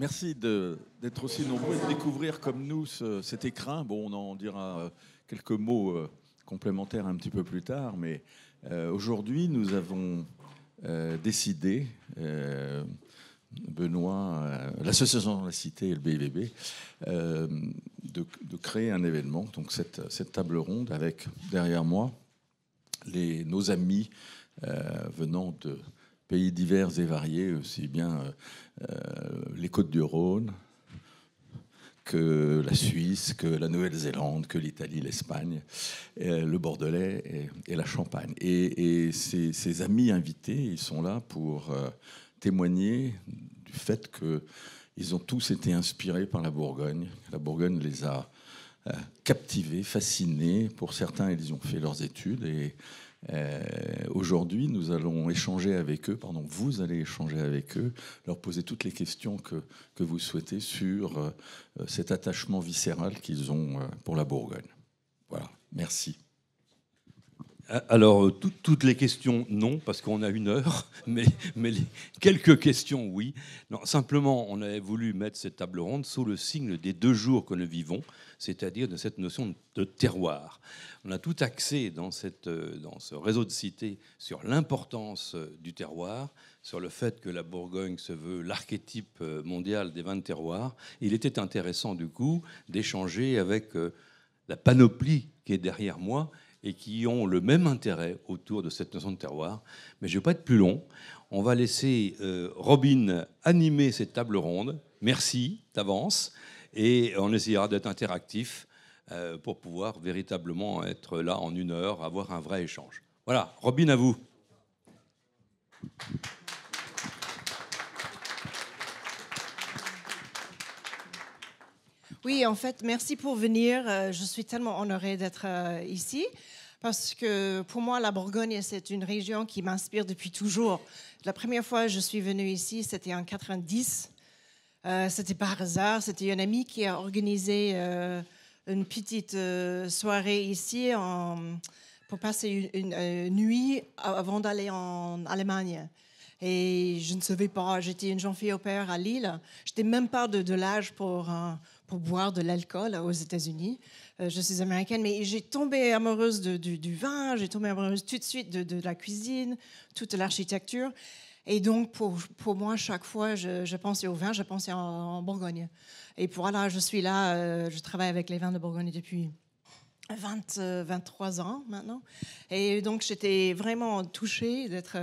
Merci d'être aussi nombreux et de découvrir comme nous cet écrin. Bon, on en dira quelques mots complémentaires un petit peu plus tard, mais aujourd'hui, nous avons décidé, Benoît, l'association de la Cité et le BVB, de créer un événement, donc cette table ronde avec derrière moi nos amis venant de pays divers et variés, aussi bien les Côtes-du-Rhône que la Suisse, que la Nouvelle-Zélande, que l'Italie, l'Espagne, le Bordelais et la Champagne. Et ces amis invités, ils sont là pour témoigner du fait qu'ils ont tous été inspirés par la Bourgogne. La Bourgogne les a captivés, fascinés. Pour certains, ils y ont fait leurs études. Et aujourd'hui, nous allons échanger avec eux, vous allez échanger avec eux, leur poser toutes les questions que vous souhaitez sur cet attachement viscéral qu'ils ont pour la Bourgogne. Voilà, merci. Alors, toutes les questions, non, parce qu'on a 1 heure, mais quelques questions, oui. Non, simplement, on avait voulu mettre cette table ronde sous le signe des 2 jours que nous vivons, c'est-à-dire de cette notion de terroir. On a tout axé dans ce réseau de cités sur l'importance du terroir, sur le fait que la Bourgogne se veut l'archétype mondial des 20 terroirs. Il était intéressant, du coup, d'échanger avec la panoplie qui est derrière moi, et qui ont le même intérêt autour de cette notion de terroir. Mais je ne vais pas être plus long. On va laisser Robin animer cette table ronde. Merci d'avance. Et on essaiera d'être interactif pour pouvoir véritablement être là en 1 heure, avoir un vrai échange. Voilà, Robin, à vous. Oui, en fait, merci pour venir. Je suis tellement honorée d'être ici parce que pour moi, la Bourgogne, c'est une région qui m'inspire depuis toujours. La première fois que je suis venue ici, c'était en 90. C'était par hasard. C'était un ami qui a organisé une petite soirée ici pour passer une nuit avant d'aller en Allemagne. Et je ne savais pas, j'étais une jeune fille au père à Lille. Je n'étais même pas de l'âge pour boire de l'alcool aux États-Unis. Je suis américaine, mais j'ai tombé amoureuse du vin, j'ai tombé amoureuse tout de suite de la cuisine, toute l'architecture. Et donc, pour moi, chaque fois, je pensais au vin, je pensais en Bourgogne. Et voilà, je suis là, je travaille avec les vins de Bourgogne depuis 23 ans maintenant. Et donc, j'étais vraiment touchée d'être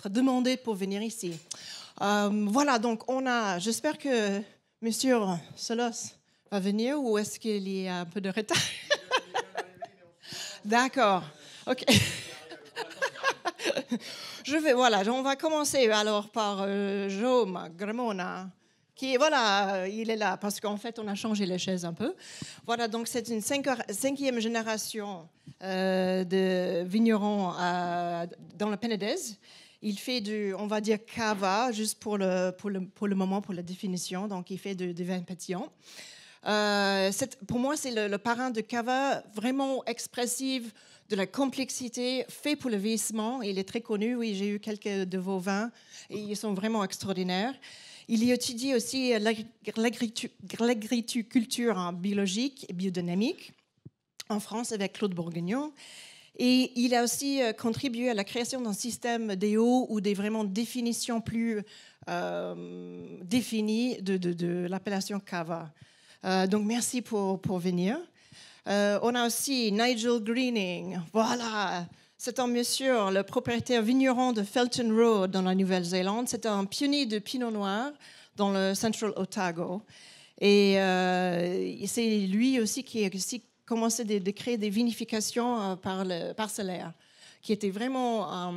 demandée pour venir ici. Voilà, donc j'espère que Monsieur Solos va venir, ou est-ce qu'il y a un peu de retard? D'accord, ok. On va commencer alors par Jaume Gremona, qui, il est là, parce qu'en fait, on a changé les chaises un peu. Voilà, donc c'est une 5e génération de vignerons dans le Penedès. Il fait on va dire, cava, juste pour le moment, pour la définition. Donc, il fait des vins pétillants. Pour moi, c'est le parrain de cava, vraiment expressif de la complexité, fait pour le vieillissement. Il est très connu. Oui, j'ai eu quelques de vos vins et ils sont vraiment extraordinaires. Il y étudie aussi l'agriculture biologique et biodynamique en France avec Claude Bourguignon. Et il a aussi contribué à la création d'un système DO ou des vraiment définitions plus définies de l'appellation cava. Donc, merci pour venir. On a aussi Nigel Greening. Voilà, c'est un monsieur, le propriétaire vigneron de Felton Road dans la Nouvelle-Zélande. C'est un pionnier de Pinot Noir dans le Central Otago. Et c'est lui aussi qui a commencé de créer des vinifications parcellaires, qui étaient vraiment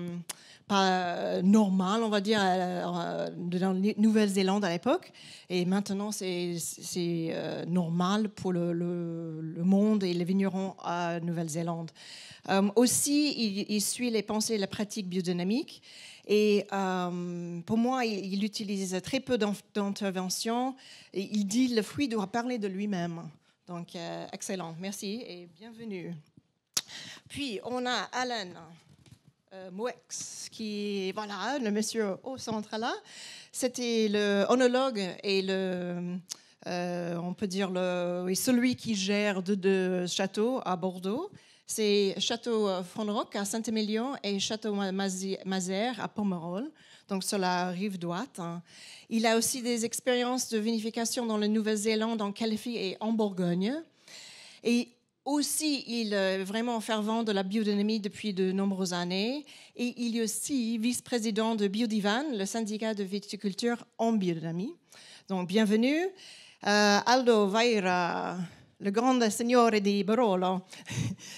pas normales, on va dire, dans la Nouvelle-Zélande à l'époque. Et maintenant, c'est normal pour le monde et les vignerons à Nouvelle-Zélande. Aussi, il suit les pensées et la pratique biodynamique. Et pour moi, il utilise très peu d'intervention. Et il dit que le fruit doit parler de lui-même. Donc, excellent. Merci et bienvenue. Puis, on a Alan Mouex, qui, voilà, le monsieur au centre là, c'était le onologue et on peut dire celui qui gère deux châteaux à Bordeaux. C'est Château Frontenac à Saint-Émilion et Château Mazères à Pomerol, donc sur la rive droite. Il a aussi des expériences de vinification dans la Nouvelle-Zélande, en Califie et en Bourgogne. Et aussi, il est vraiment fervent de la biodynamie depuis de nombreuses années. Et il est aussi vice-président de Biodivan, le syndicat de viticulture en biodynamie. Donc, bienvenue. Aldo Vaira, le grand signore di Barolo,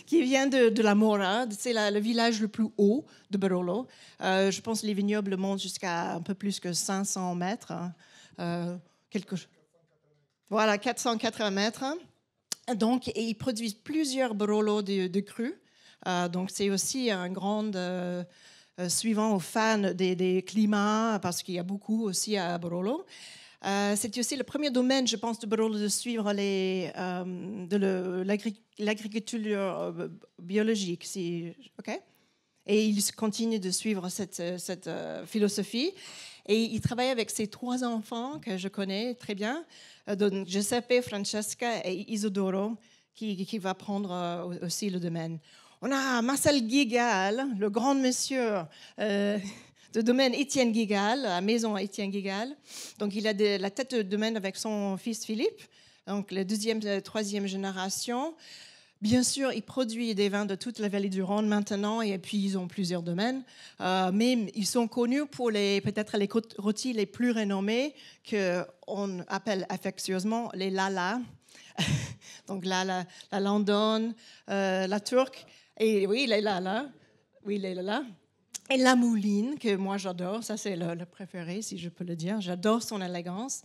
qui vient de la Mora. C'est le village le plus haut de Barolo. Je pense que les vignobles montent jusqu'à un peu plus que 500 mètres. Voilà, 480 mètres. Donc, et ils produisent plusieurs Barolo de cru. Donc, c'est aussi un grand suivant aux fans des climats, parce qu'il y a beaucoup aussi à Barolo. C'est aussi le premier domaine, je pense, de Barolo de suivre l'agriculture biologique. Okay? Et il continue de suivre cette philosophie. Et il travaille avec ses 3 enfants que je connais très bien, donc Giuseppe, Francesca et Isidoro, qui va prendre aussi le domaine. On a Marcel Guigal, le grand monsieur de domaine Étienne Guigal, à maison Étienne Guigal. Donc, il a la tête de domaine avec son fils Philippe, donc la 2e, 3e génération. Bien sûr, ils produisent des vins de toute la vallée du Rhône maintenant, et puis ils ont plusieurs domaines. Mais ils sont connus pour peut-être les côtes rôties les plus renommées, qu'on appelle affectueusement les Lala. Donc la Landonne, la Turque, et oui, les Lala. Oui, les Lala. Et la Mouline, que moi j'adore, ça c'est le préféré, si je peux le dire. J'adore son élégance.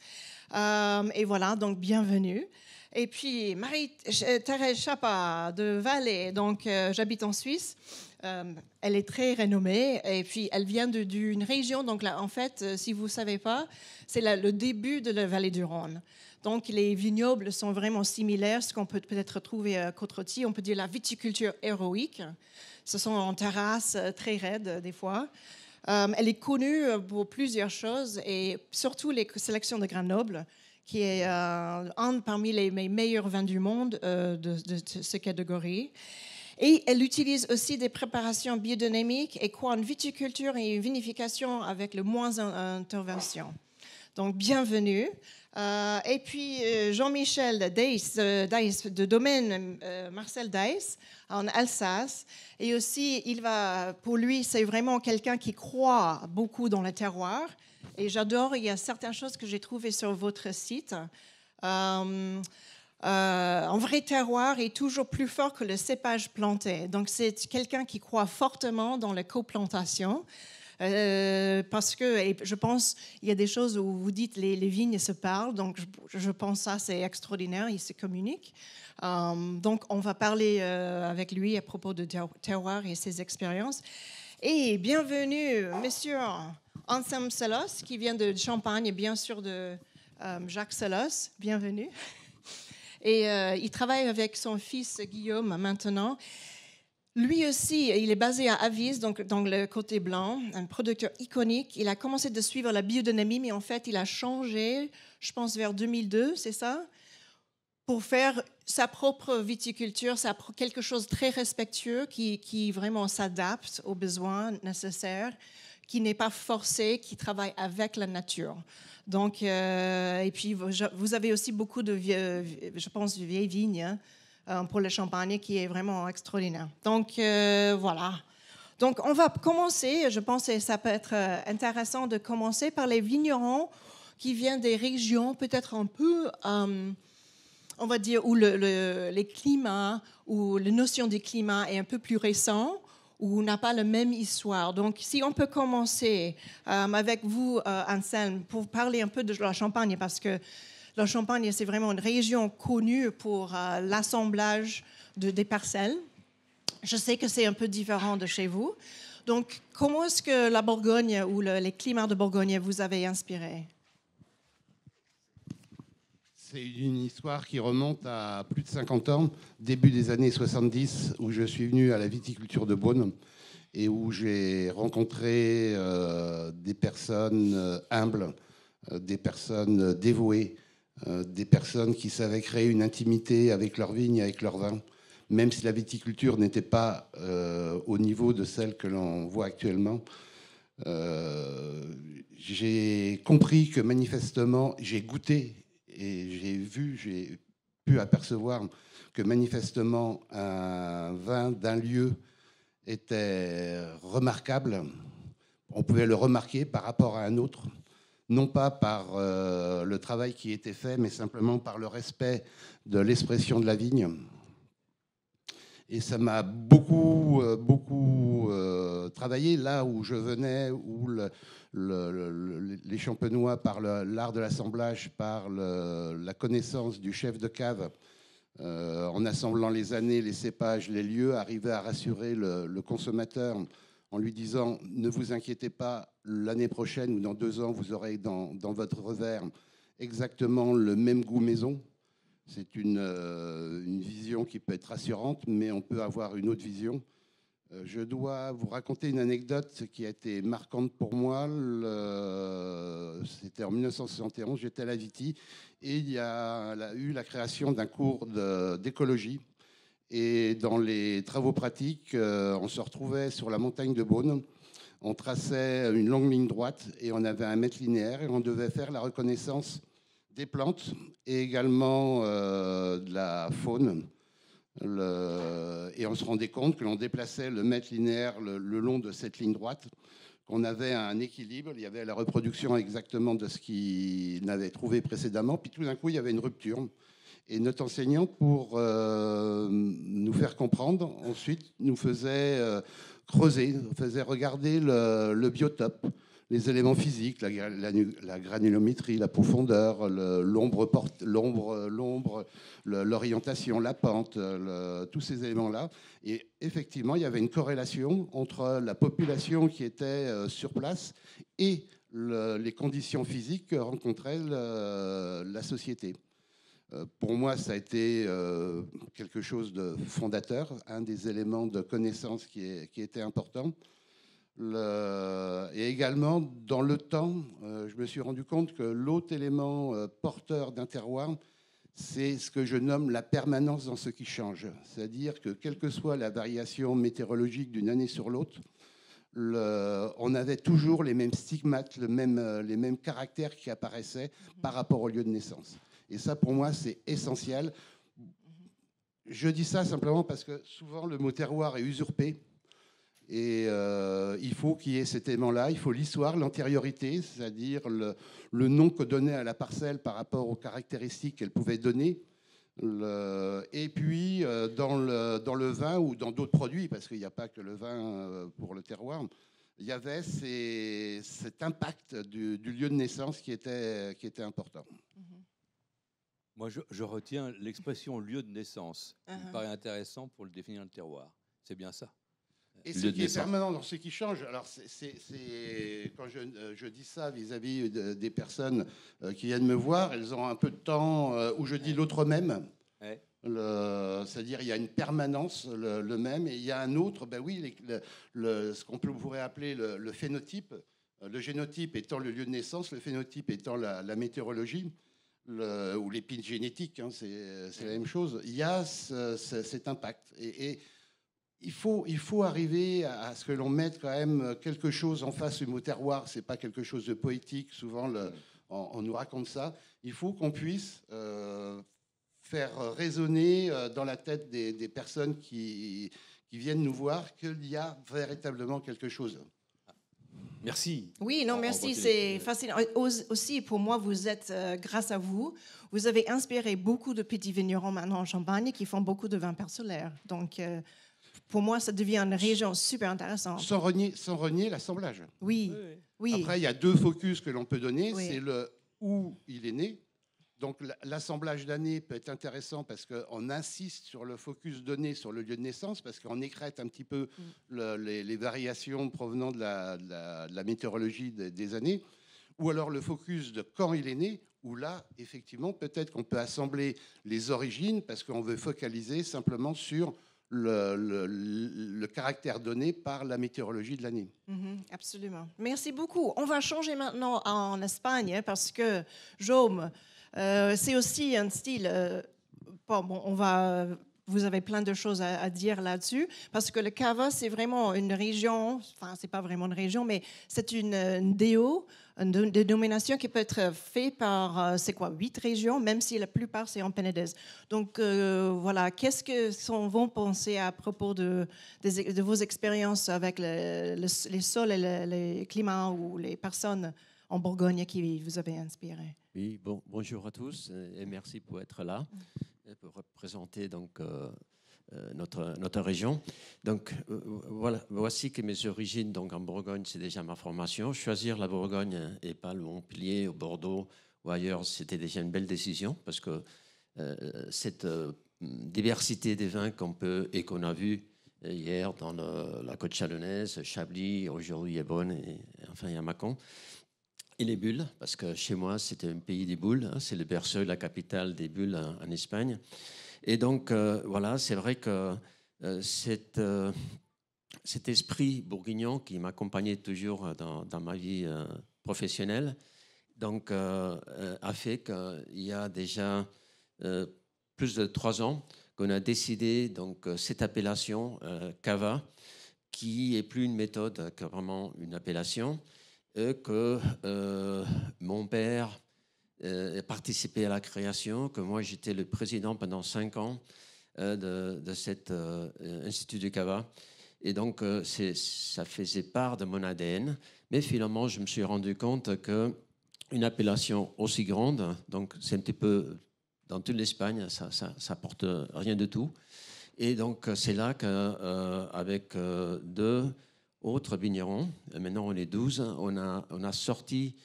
Et voilà, donc bienvenue. Et puis Marie-Thérèse Chapa de Valais, donc j'habite en Suisse. Elle est très renommée et puis elle vient d'une région, donc là, en fait, si vous ne savez pas, c'est le début de la vallée du Rhône. Donc les vignobles sont vraiment similaires, ce qu'on peut peut-être trouver à Côte-Rôtie. On peut dire la viticulture héroïque. Ce sont en terrasses très raides des fois. Elle est connue pour plusieurs choses et surtout les sélections de Grenoble, qui est un parmi les meilleurs vins du monde de cette catégorie. Et elle utilise aussi des préparations biodynamiques et croit en viticulture et vinification avec le moins d'intervention. Donc, bienvenue. Et puis, Jean-Michel Deiss, de domaine Marcel Deiss, en Alsace. Et aussi, pour lui, c'est vraiment quelqu'un qui croit beaucoup dans le terroir. Et j'adore, il y a certaines choses que j'ai trouvées sur votre site. Un vrai terroir est toujours plus fort que le cépage planté. Donc, c'est quelqu'un qui croit fortement dans la coplantation. Parce que, et je pense, il y a des choses où vous dites les vignes se parlent. Donc, je pense que ça, c'est extraordinaire. Ils se communiquent. Donc, on va parler avec lui à propos de terroir et ses expériences. Et bienvenue, monsieur Anselme Selos, qui vient de Champagne, et bien sûr de Jacques Selos. Bienvenue. Et il travaille avec son fils Guillaume maintenant. Lui aussi, il est basé à Avize, donc dans le côté blanc, un producteur iconique. Il a commencé de suivre la biodynamie, mais en fait, il a changé, je pense, vers 2002, c'est ça, pour faire sa propre viticulture, quelque chose de très respectueux qui vraiment s'adapte aux besoins nécessaires, qui n'est pas forcé, qui travaille avec la nature. Donc, et puis, vous avez aussi beaucoup de, je pense, vieilles vignes pour le champagne, qui est vraiment extraordinaire. Donc, voilà. Donc, on va commencer, je pense que ça peut être intéressant de commencer par les vignerons qui viennent des régions peut-être un peu, on va dire, où les climats, où la notion du climat est un peu plus récent, où on n'a pas la même histoire. Donc, si on peut commencer avec vous, Anselme, pour parler un peu de la Champagne, parce que la Champagne, c'est vraiment une région connue pour l'assemblage des parcelles. Je sais que c'est un peu différent de chez vous. Donc, comment est-ce que la Bourgogne ou les climats de Bourgogne vous avez inspiré? C'est une histoire qui remonte à plus de 50 ans, début des années 70, où je suis venu à la viticulture de Beaune. et où j'ai rencontré des personnes humbles, des personnes dévouées, des personnes qui savaient créer une intimité avec leurs vignes, avec leurs vins, même si la viticulture n'était pas au niveau de celle que l'on voit actuellement. J'ai compris que manifestement, j'ai goûté et j'ai pu apercevoir que manifestement un vin d'un lieu était remarquable. On pouvait le remarquer par rapport à un autre, non pas par le travail qui était fait, mais simplement par le respect de l'expression de la vigne. Et ça m'a beaucoup travaillé là où je venais, où les Champenois, par l'art de l'assemblage, par la connaissance du chef de cave, en assemblant les années, les cépages, les lieux, arrivaient à rassurer le consommateur en lui disant « Ne vous inquiétez pas, l'année prochaine ou dans 2 ans, vous aurez dans votre verre exactement le même goût maison ». C'est une vision qui peut être rassurante, mais on peut avoir une autre vision. Je dois vous raconter une anecdote qui a été marquante pour moi. C'était en 1971, j'étais à la Viti, et il y a eu la création d'un cours d'écologie. Et dans les travaux pratiques, on se retrouvait sur la montagne de Beaune. On traçait une longue ligne droite et on avait 1 mètre linéaire et on devait faire la reconnaissance des plantes et également de la faune. Et on se rendait compte que l'on déplaçait le mètre linéaire le long de cette ligne droite, qu'on avait un équilibre, il y avait la reproduction exactement de ce qu'il avait trouvé précédemment, puis tout d'un coup il y avait une rupture. Et notre enseignant, pour nous faire comprendre, ensuite nous faisait creuser, nous faisait regarder le biotope, les éléments physiques, la granulométrie, la profondeur, l'ombre, l'orientation, la pente, tous ces éléments-là. Et effectivement, il y avait une corrélation entre la population qui était sur place et les conditions physiques que rencontrait la société. Pour moi, ça a été quelque chose de fondateur, un des éléments de connaissance qui était important. Et également, dans le temps, je me suis rendu compte que l'autre élément porteur d'un terroir, c'est ce que je nomme la permanence dans ce qui change. C'est-à-dire que quelle que soit la variation météorologique d'une année sur l'autre, on avait toujours les mêmes stigmates, les mêmes caractères qui apparaissaient par rapport au lieu de naissance. Et ça, pour moi, c'est essentiel. Je dis ça simplement parce que souvent, le mot terroir est usurpé. Et il faut qu'il y ait cet élément-là, il faut l'histoire, l'antériorité, c'est-à-dire le nom que donnait à la parcelle par rapport aux caractéristiques qu'elle pouvait donner. Et puis, dans le vin ou dans d'autres produits, parce qu'il n'y a pas que le vin pour le terroir, il y avait cet impact du lieu de naissance qui était important. Moi, je retiens l'expression lieu de naissance. Il me paraît intéressant pour le définir le terroir. C'est bien ça. Et ce qui est permanent dans ce qui change, alors quand je dis ça vis-à-vis des personnes qui viennent me voir, elles ont un peu de temps où je dis l'autre même. Ouais. C'est-à-dire il y a une permanence, le même, et il y a un autre, ben oui, ce qu'on pourrait appeler le phénotype, le génotype étant le lieu de naissance, le phénotype étant la météorologie. Ou l'épigénétique, hein, c'est la même chose. Il y a cet impact. Et il faut arriver à ce que l'on mette quand même quelque chose en face du mot terroir. Ce n'est pas quelque chose de poétique. Souvent, on nous raconte ça. Il faut qu'on puisse faire résonner dans la tête des personnes qui viennent nous voir qu'il y a véritablement quelque chose. Merci. Oui, non, merci, c'est fascinant. Aussi, pour moi, vous êtes, grâce à vous, vous avez inspiré beaucoup de petits vignerons maintenant en Champagne qui font beaucoup de vins parcellaires. Donc, pour moi, ça devient une région super intéressante. Sans renier l'assemblage. Oui, oui. Après, il y a 2 focus que l'on peut donner. Oui. C'est où il est né. Donc, l'assemblage d'année peut être intéressant parce qu'on insiste sur le focus donné sur le lieu de naissance, parce qu'on écrète un petit peu les variations provenant de la météorologie des années, ou alors le focus de quand il est né, où là, effectivement, peut-être qu'on peut assembler les origines, parce qu'on veut focaliser simplement sur le caractère donné par la météorologie de l'année. Absolument. Merci beaucoup. On va changer maintenant en Espagne hein, parce que Jaume, c'est aussi un style. Vous avez plein de choses à dire là-dessus parce que le Cava, c'est vraiment une région. Enfin, c'est pas vraiment une région, mais c'est une dénomination qui peut être faite par, 8 régions, même si la plupart, c'est en Penedès. Donc, voilà, qu'est-ce que vont penser à propos de vos expériences avec les sols et les climats ou les personnes en Bourgogne qui vous avaient inspiré? Oui, bonjour à tous et merci pour être là, pour représenter donc, notre région. Donc voilà, voici que mes origines donc, en Bourgogne, c'est déjà ma formation. Choisir la Bourgogne et pas le Montpellier, ou Bordeaux ou ailleurs, c'était déjà une belle décision parce que cette diversité des vins qu'on a vu hier dans la côte chalonnaise, Chablis, aujourd'hui Ebonne et enfin il y a Mâcon. Et les bulles, parce que chez moi, c'était un pays des boules. Hein, c'est le berceau, la capitale des bulles en Espagne. Et donc, voilà, c'est vrai que cet esprit bourguignon qui m'accompagnait toujours dans ma vie professionnelle donc, a fait qu'il y a déjà plus de 3 ans qu'on a décidé donc, cette appellation Cava, qui est plus une méthode que vraiment une appellation, que mon père a participé à la création, que moi j'étais le président pendant 5 ans de cet Institut du Cava. Et donc ça faisait part de mon ADN. Mais finalement, je me suis rendu compte qu'une appellation aussi grande, donc c'est un petit peu dans toute l'Espagne, ça porte rien du tout. Et donc c'est là qu'avec 2 autres vignerons, maintenant on est 12, on a sorti,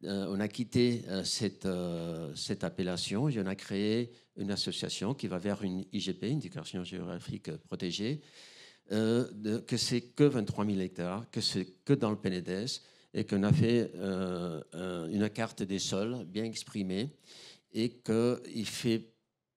on a quitté cette appellation et on a créé une association qui va vers une IGP, une indication géographique protégée, que c'est que 23 000 hectares, que c'est que dans le Penedès et qu'on a fait une carte des sols bien exprimée et qu'il fait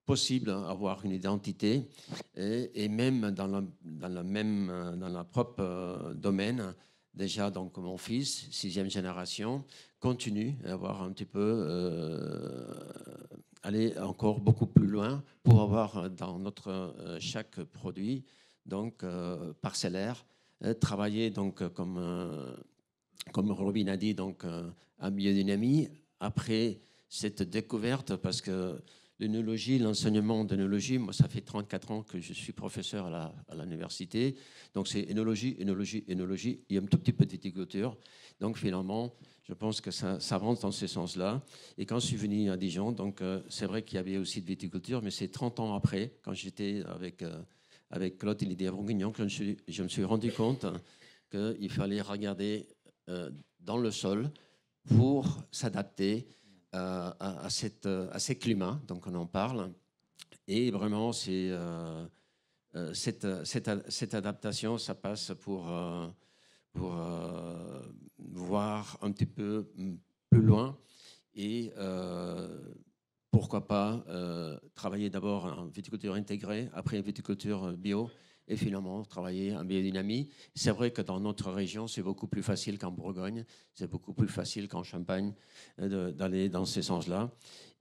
possible d'avoir une identité et même dans le propre domaine. Déjà, donc, mon fils, 6e génération, continue à avoir un petit peu aller encore beaucoup plus loin pour avoir dans chaque produit donc parcellaire, travailler donc comme Robin a dit donc en biodynamie après cette découverte parce que l'œnologie, l'enseignement d'œnologie, moi, ça fait 34 ans que je suis professeur à l'université. Donc, c'est œnologie. Il y a un tout petit peu de viticulture. Donc, finalement, je pense que ça avance dans ce sens-là. Et quand je suis venu à Dijon, donc, c'est vrai qu'il y avait aussi de viticulture, mais c'est 30 ans après, quand j'étais avec Claude et Lydia Bourguignon, que je me suis rendu compte qu'il fallait regarder dans le sol pour s'adapter à ces climats, donc on en parle. Et vraiment, cette adaptation, ça passe pour voir un petit peu plus loin et pourquoi pas travailler d'abord en viticulture intégrée, après en viticulture bio, et finalement travailler en biodynamie. C'est vrai que dans notre région, c'est beaucoup plus facile qu'en Bourgogne, c'est beaucoup plus facile qu'en Champagne d'aller dans ces sens-là.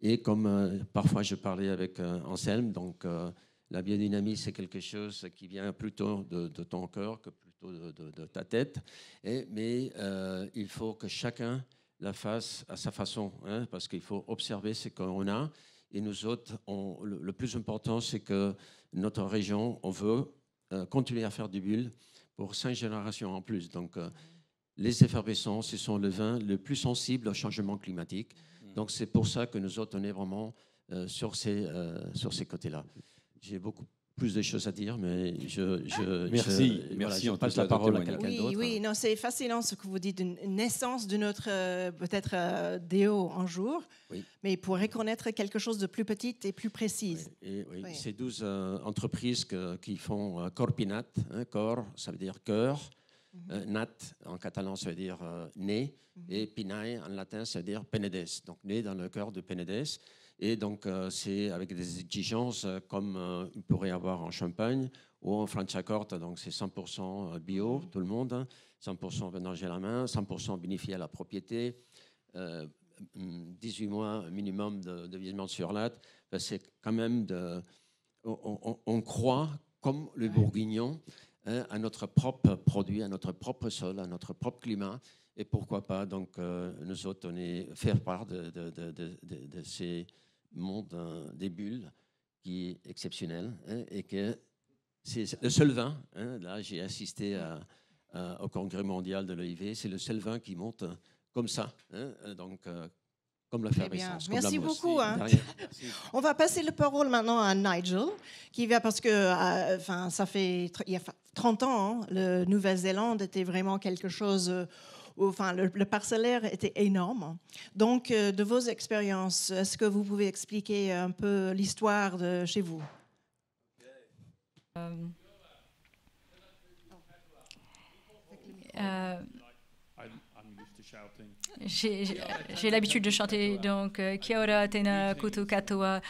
Et comme parfois je parlais avec Anselme, donc la biodynamie, c'est quelque chose qui vient plutôt de ton cœur que plutôt de ta tête. Mais il faut que chacun la fasse à sa façon, hein, parce qu'il faut observer ce qu'on a. Et nous autres, le plus important, c'est que notre région, on veut continuer à faire du bulle pour 5 générations en plus. Donc, les effervescents, ce sont le vin le plus sensible au changement climatique. Donc, c'est pour ça que nous autres, on est vraiment sur ces côtés-là. J'ai beaucoup plus de choses à dire, mais merci. Je passe la parole à quelqu'un d'autre. Oui, non, c'est fascinant ce que vous dites, une naissance de notre peut-être déo un jour, oui. Mais pour reconnaître quelque chose de plus petit et plus précis. Oui, c'est 12 entreprises qui font Corpinat. Hein, Cor, ça veut dire cœur. Nat, en catalan, ça veut dire né, et Pinay, en latin, ça veut dire Penedès, donc né dans le cœur de Penedès. Et donc, c'est avec des exigences comme il pourrait y avoir en Champagne ou en Franciacorta, donc c'est 100% bio, tout le monde, 100% vendange à la main, 100% bénéfice à la propriété, 18 mois minimum de vieillissement sur latte. C'est quand même on croit, comme le bourguignon, à notre propre produit, à notre propre sol, à notre propre climat. Et pourquoi pas, donc, nous autres, faire part de ces mondes des bulles qui est exceptionnel, et que c'est le seul vin. Là, j'ai assisté au congrès mondial de l'EIV. C'est le seul vin qui monte comme ça. Donc, comme la effervescence. Merci beaucoup. On va passer le parole maintenant à Nigel, qui va parce que ça fait il y a 30 ans, le Nouvelle-Zélande était vraiment quelque chose. Le parcellaire était énorme. Donc, de vos expériences, est-ce que vous pouvez expliquer un peu l'histoire de chez vous? J'ai l'habitude de chanter, donc Kia ora, tēnā koutou katoa.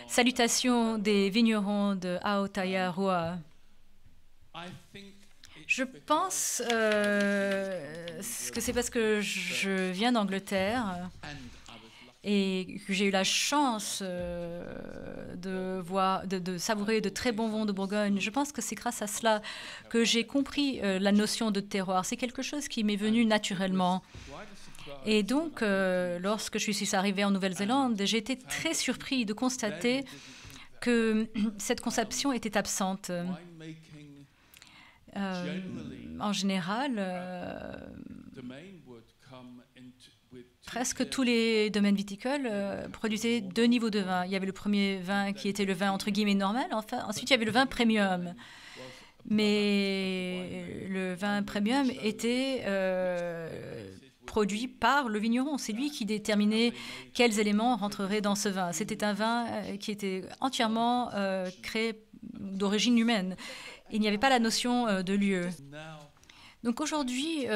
Salutations des vignerons de Aotearoa. Je pense que c'est parce que je viens d'Angleterre et que j'ai eu la chance de savourer de très bons vins de Bourgogne. Je pense que c'est grâce à cela que j'ai compris la notion de terroir. C'est quelque chose qui m'est venu naturellement. Et donc, lorsque je suis arrivée en Nouvelle-Zélande, j'ai été très surpris de constater que cette conception était absente. En général, presque tous les domaines viticoles produisaient 2 niveaux de vin. Il y avait le premier vin qui était le vin entre guillemets normal, ensuite il y avait le vin premium. Mais le vin premium était produit par le vigneron. C'est lui qui déterminait quels éléments rentreraient dans ce vin. C'était un vin qui était entièrement créé d'origine humaine. Il n'y avait pas la notion de lieu. Donc aujourd'hui,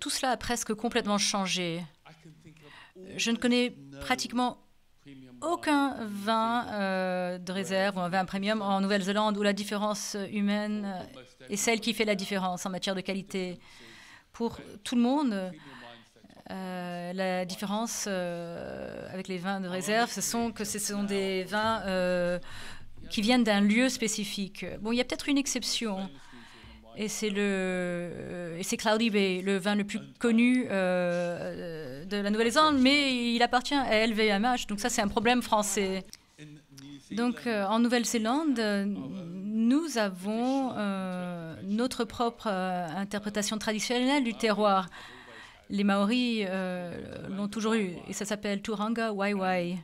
tout cela a presque complètement changé. Je ne connais pratiquement aucun vin de réserve ou un vin premium en Nouvelle-Zélande où la différence humaine est celle qui fait la différence en matière de qualité. Pour tout le monde, la différence avec les vins de réserve, ce sont des vins qui viennent d'un lieu spécifique. Bon, il y a peut-être une exception, et c'est Cloudy Bay, le vin le plus connu de la Nouvelle-Zélande, mais il appartient à LVMH, donc ça c'est un problème français. Donc en Nouvelle-Zélande, nous avons notre propre interprétation traditionnelle du terroir. Les Maoris l'ont toujours eu, et ça s'appelle Turanga Waiwai.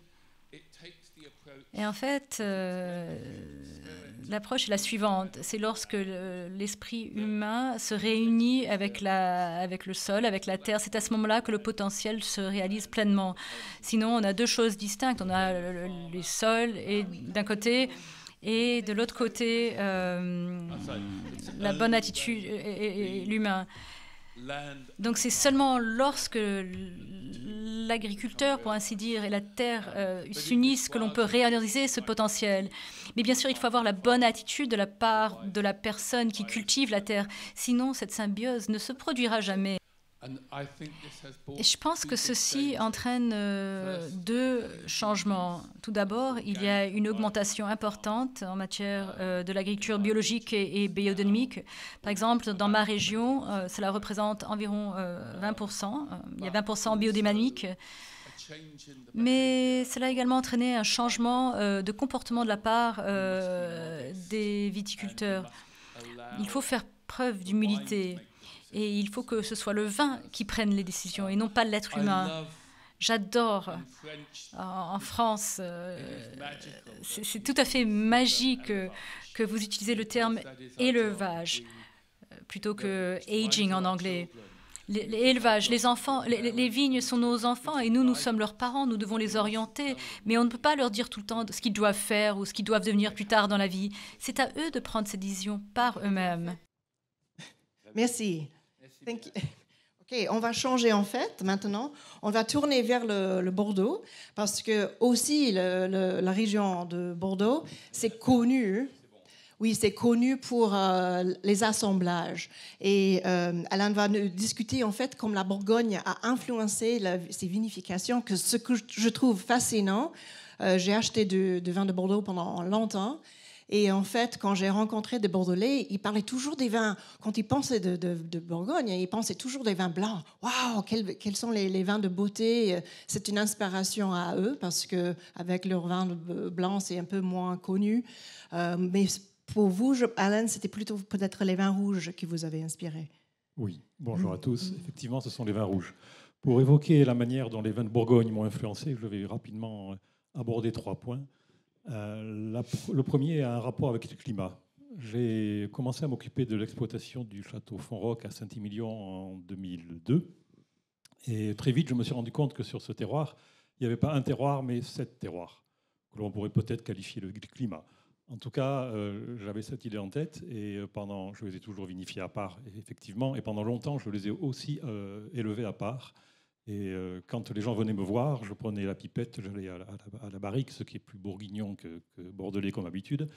Et en fait, l'approche est la suivante. C'est lorsque l'esprit humain se réunit avec le sol, avec la terre. C'est à ce moment-là que le potentiel se réalise pleinement. Sinon, on a 2 choses distinctes. On a les sols d'un côté et de l'autre côté, la bonne attitude et l'humain. Donc c'est seulement lorsque l'agriculteur, pour ainsi dire, et la terre s'unissent que l'on peut réaliser ce potentiel. Mais bien sûr, il faut avoir la bonne attitude de la part de la personne qui cultive la terre. Sinon, cette symbiose ne se produira jamais. Et je pense que ceci entraîne 2 changements. Tout d'abord, il y a une augmentation importante en matière de l'agriculture biologique et biodynamique. Par exemple, dans ma région, cela représente environ 20%. Il y a 20% biodynamique. Mais cela a également entraîné un changement de comportement de la part des viticulteurs. Il faut faire preuve d'humilité. Et il faut que ce soit le vin qui prenne les décisions et non pas l'être humain. J'adore. En France, c'est tout à fait magique que vous utilisez le terme élevage plutôt que aging en anglais. L'élevage, les enfants, les vignes sont nos enfants et nous sommes leurs parents, nous devons les orienter, mais on ne peut pas leur dire tout le temps ce qu'ils doivent faire ou ce qu'ils doivent devenir plus tard dans la vie. C'est à eux de prendre ces décisions par eux-mêmes. Merci. Thank you. OK, on va changer en fait maintenant. On va tourner vers le Bordeaux parce que aussi la région de Bordeaux, c'est connu. Oui, c'est connu pour les assemblages. Et Alain va nous discuter en fait comme la Bourgogne a influencé ces vinifications, ce que je trouve fascinant. J'ai acheté du vin de Bordeaux pendant longtemps. Et en fait, quand j'ai rencontré des Bordelais, ils parlaient toujours des vins. Quand ils pensaient de Bourgogne, ils pensaient toujours des vins blancs. Waouh, quels sont les vins de beauté. C'est une inspiration à eux parce qu'avec leur vin blanc, c'est un peu moins connu. Mais pour vous, Alain, c'était plutôt peut-être les vins rouges qui vous avaient inspiré. Oui, bonjour à tous. Effectivement, ce sont les vins rouges. Pour évoquer la manière dont les vins de Bourgogne m'ont influencé, je vais rapidement aborder 3 points. Le premier a un rapport avec le climat. J'ai commencé à m'occuper de l'exploitation du château Fonroc à Saint-Émilion en 2002. Et très vite, je me suis rendu compte que sur ce terroir, il n'y avait pas un terroir, mais 7 terroirs, que l'on pourrait peut-être qualifier de climat. En tout cas, j'avais cette idée en tête et je les ai toujours vinifiés à part, effectivement. Et pendant longtemps, je les ai aussi élevés à part. Et quand les gens venaient me voir, je prenais la pipette, j'allais à la barrique, ce qui est plus bourguignon que bordelais comme habitude,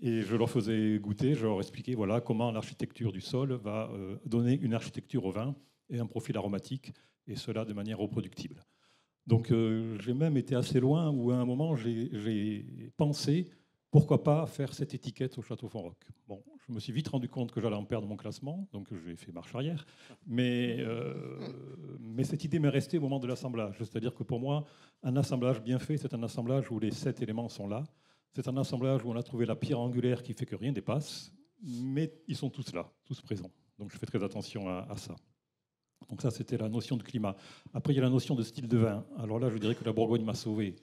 et je leur faisais goûter, je leur expliquais voilà, comment l'architecture du sol va donner une architecture au vin et un profil aromatique, et cela de manière reproductible. Donc j'ai même été assez loin où à un moment j'ai pensé pourquoi pas faire cette étiquette au Château Fonroc. Bon, je me suis vite rendu compte que j'allais en perdre mon classement, donc j'ai fait marche arrière. Mais cette idée m'est restée au moment de l'assemblage. C'est-à-dire que pour moi, un assemblage bien fait, c'est un assemblage où les 7 éléments sont là. C'est un assemblage où on a trouvé la pierre angulaire qui fait que rien dépasse, mais ils sont tous là, tous présents. Donc je fais très attention à ça. Donc ça, c'était la notion de climat. Après, il y a la notion de style de vin. Alors là, je dirais que la Bourgogne m'a sauvé.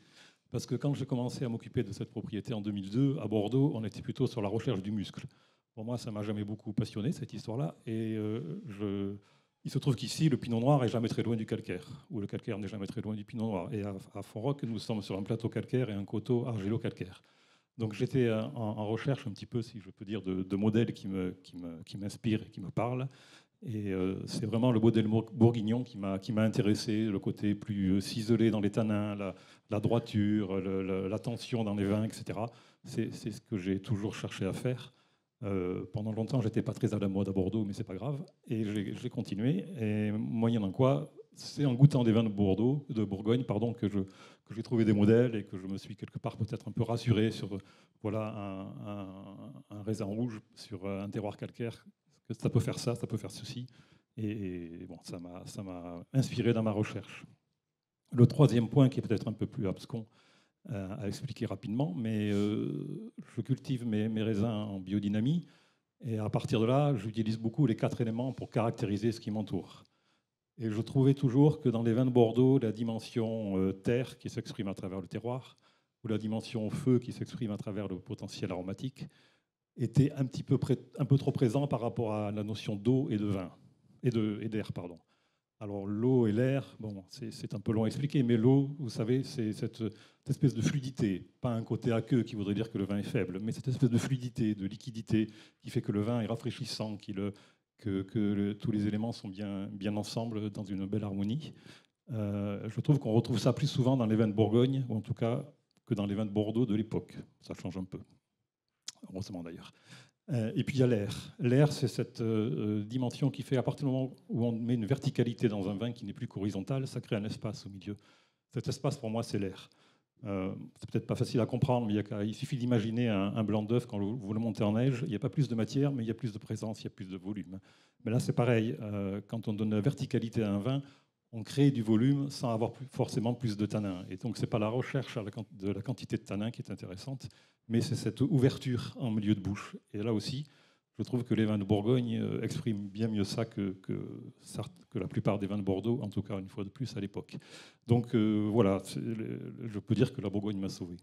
Parce que quand j'ai commencé à m'occuper de cette propriété en 2002, à Bordeaux, on était plutôt sur la recherche du muscle. Pour moi, ça ne m'a jamais beaucoup passionné, cette histoire-là. Et il se trouve qu'ici, le pinot noir n'est jamais très loin du calcaire, ou le calcaire n'est jamais très loin du pinot noir. Et à Fonroc, nous sommes sur un plateau calcaire et un coteau argilo-calcaire. Donc j'étais en recherche un petit peu, si je peux dire, de modèles qui m'inspirent et qui me parlent. Et c'est vraiment le modèle bourguignon qui m'a intéressé, le côté plus ciselé dans les tanins, la droiture, la tension dans les vins, etc. C'est ce que j'ai toujours cherché à faire. Pendant longtemps, je n'étais pas très à la mode à Bordeaux, mais ce n'est pas grave. Et j'ai continué. Et moyennant quoi, c'est en goûtant des vins de Bourgogne, que j'ai trouvé des modèles et que je me suis quelque part peut-être un peu rassuré sur voilà, un raisin rouge sur un terroir calcaire. Ça peut faire ça peut faire ceci. Et bon, ça m'a inspiré dans ma recherche. Le troisième point, qui est peut-être un peu plus abscon à expliquer rapidement, mais je cultive mes raisins en biodynamie. Et à partir de là, j'utilise beaucoup les 4 éléments pour caractériser ce qui m'entoure. Et je trouvais toujours que dans les vins de Bordeaux, la dimension terre qui s'exprime à travers le terroir, ou la dimension feu qui s'exprime à travers le potentiel aromatique, était un peu trop présent par rapport à la notion d'eau et de vin, et d'air, pardon. Alors l'eau et l'air, bon, c'est un peu long à expliquer, mais l'eau, vous savez, c'est cette espèce de fluidité, pas un côté aqueux qui voudrait dire que le vin est faible, mais cette espèce de fluidité, de liquidité qui fait que le vin est rafraîchissant, que tous les éléments sont bien ensemble dans une belle harmonie. Je trouve qu'on retrouve ça plus souvent dans les vins de Bourgogne, ou en tout cas que dans les vins de Bordeaux de l'époque. Ça change un peu. Heureusement d'ailleurs. Et puis il y a l'air. L'air, c'est cette dimension qui fait, à partir du moment où on met une verticalité dans un vin qui n'est plus qu'horizontale, ça crée un espace au milieu. Cet espace, pour moi, c'est l'air. C'est peut-être pas facile à comprendre, mais il suffit d'imaginer un blanc d'œuf quand vous le montez en neige. Il n'y a pas plus de matière, mais il y a plus de présence, il y a plus de volume. Mais là, c'est pareil. Quand on donne la verticalité à un vin, on crée du volume sans avoir forcément plus de tanins. Et donc, ce n'est pas la recherche de la quantité de tanins qui est intéressante, mais c'est cette ouverture en milieu de bouche. Et là aussi, je trouve que les vins de Bourgogne expriment bien mieux ça que la plupart des vins de Bordeaux, en tout cas une fois de plus à l'époque. Donc voilà, je peux dire que la Bourgogne m'a sauvé.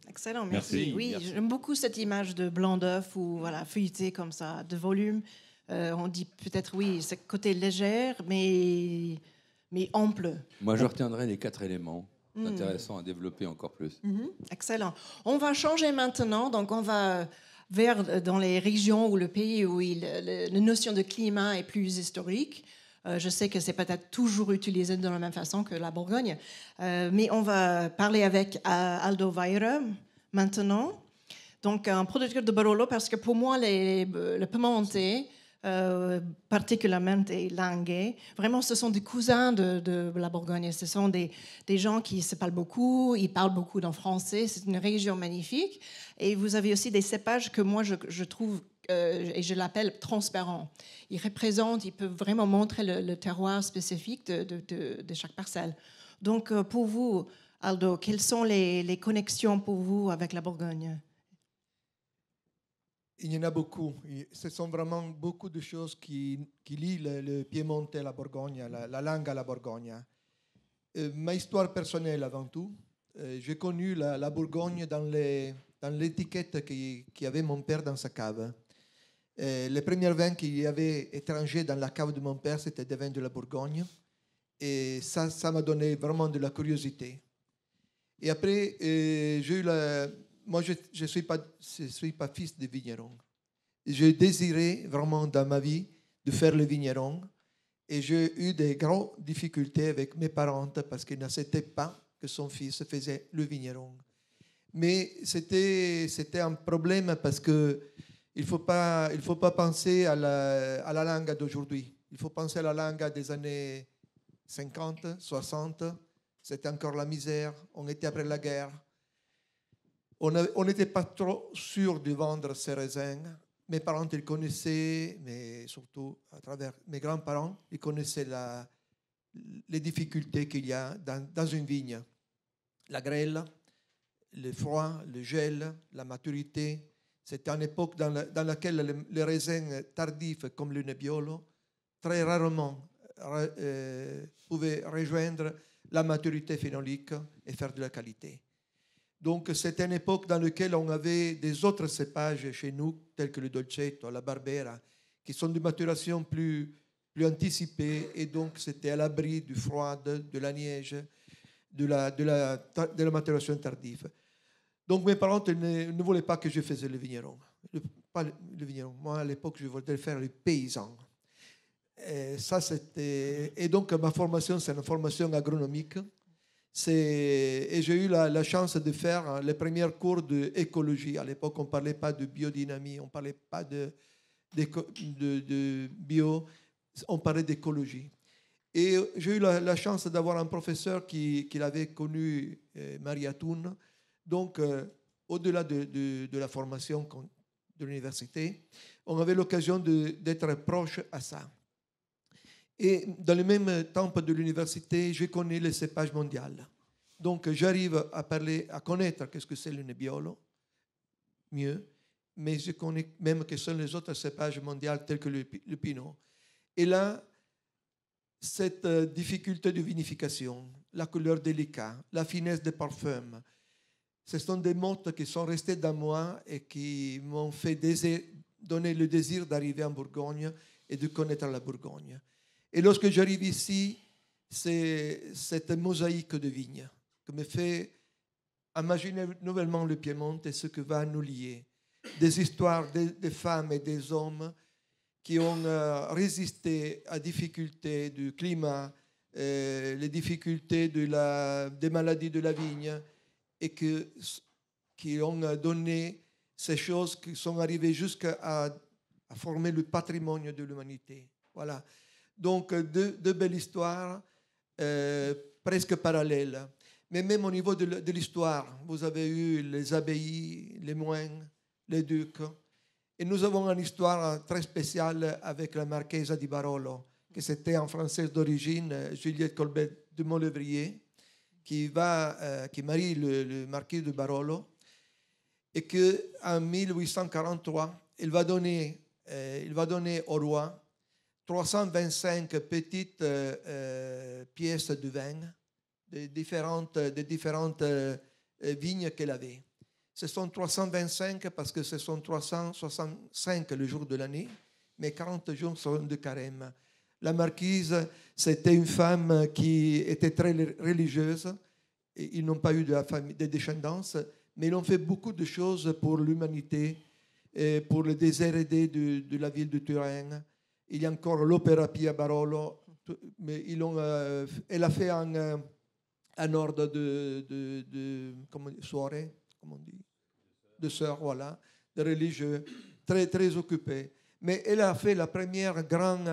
Excellent, merci. Merci, Oui, merci. j'aime beaucoup cette image de blanc d'œuf ou voilà, feuilleté comme ça, de volume. On dit peut-être, oui, c'est côté légère, mais ample. Moi, je retiendrai les 4 éléments. C'est intéressant à développer encore plus. Excellent. On va changer maintenant. Donc, on va vers dans les régions ou le pays où la notion de climat est plus historique. Je sais que c'est peut-être toujours utilisé de la même façon que la Bourgogne, mais on va parler avec Aldo Weire maintenant. Donc, un producteur de Barolo, parce que pour moi, le Piemontais, particulièrement les Langais, vraiment, ce sont des cousins de la Bourgogne. Ce sont des gens qui se parlent beaucoup, ils parlent beaucoup en français. C'est une région magnifique. Et vous avez aussi des cépages que moi, je trouve, et je l'appelle transparents. Ils représentent, ils peuvent vraiment montrer le terroir spécifique de chaque parcelle. Donc, pour vous, Aldo, quelles sont les connexions pour vous avec la Bourgogne? Il y en a beaucoup. Ce sont vraiment beaucoup de choses qui lient le Piemonte à la Bourgogne, la langue à la Bourgogne. Ma histoire personnelle avant tout. J'ai connu la Bourgogne dans l'étiquette qu'il avait mon père dans sa cave. Les premiers vins qu'il y avait étrangers dans la cave de mon père, c'était des vins de la Bourgogne. Et ça m'a donné vraiment de la curiosité. Et après, j'ai eu moi, je ne suis pas fils de vigneron. J'ai désiré vraiment dans ma vie de faire le vigneron. Et j'ai eu des grandes difficultés avec mes parents parce qu'ils n'acceptaient pas que son fils faisait le vigneron. Mais c'était un problème parce qu'il ne faut pas penser à la langue d'aujourd'hui. Il faut penser à la langue des années 50, 60. C'était encore la misère. On était après la guerre. On n'était pas trop sûr de vendre ces raisins. Mes parents, ils connaissaient, mais surtout à travers mes grands-parents, ils connaissaient les difficultés qu'il y a dans une vigne. La grêle, le froid, le gel, la maturité. C'était une époque dans laquelle les raisins tardifs comme le Nebbiolo, très rarement, pouvaient rejoindre la maturité phénolique et faire de la qualité. Donc, c'était une époque dans laquelle on avait des autres cépages chez nous, tels que le Dolcetto, la Barbera, qui sont de maturation plus anticipée, et donc c'était à l'abri du froid, de la neige, de la maturation tardive. Donc, mes parents ne voulaient pas que je fasse le vigneron. Pas le vigneron. Moi, à l'époque, je voulais faire le paysan. Et donc, ma formation, c'est une formation agronomique. Et j'ai eu la chance de faire les premiers cours d'écologie. À l'époque, on ne parlait pas de biodynamie, on ne parlait pas de bio, on parlait d'écologie. Et j'ai eu la chance d'avoir un professeur qui avait connu Maria Thun. Donc, au-delà de la formation de l'université, on avait l'occasion d'être proche à ça. Et dans le même temps de l'université, je connais le cépage mondial. Donc, j'arrive à connaître qu'est-ce que c'est le Nebbiolo, mieux, mais je connais même que sont les autres cépages mondiaux tels que le Pinot. Et là, cette difficulté de vinification, la couleur délicate, la finesse des parfums, ce sont des mots qui sont restés dans moi et qui m'ont fait donner le désir d'arriver en Bourgogne et de connaître la Bourgogne. Et lorsque j'arrive ici, c'est cette mosaïque de vignes qui me fait imaginer nouvellement le Piemonte et ce que va nous lier. Des histoires des femmes et des hommes qui ont résisté à difficultés du climat, les difficultés des maladies de la vigne, et qui ont donné ces choses qui sont arrivées jusqu'à former le patrimoine de l'humanité. Voilà. Donc, deux belles histoires presque parallèles. Mais même au niveau de l'histoire, vous avez eu les abbayes, les moines, les ducs. Et nous avons une histoire très spéciale avec la Marchesa di Barolo, que c'était en française d'origine, Juliette Colbert de Montlévrier, qui marie le marquis de Barolo, et qu'en 1843, il va donner au roi 325 petites pièces de vin de différentes vignes qu'elle avait. Ce sont 325 parce que ce sont 365 le jour de l'année, mais 40 jours sont de carême. La marquise, c'était une femme qui était très religieuse. Ils n'ont pas eu de descendance, mais ils ont fait beaucoup de choses pour l'humanité. et pour le DZRD de la ville de Turin. Il y a encore l'Opéra Pia Barolo, mais elle a fait un ordre de soirée, comment on dit, de sœurs, voilà, de religieux, très, très occupés. Mais elle a fait la première grande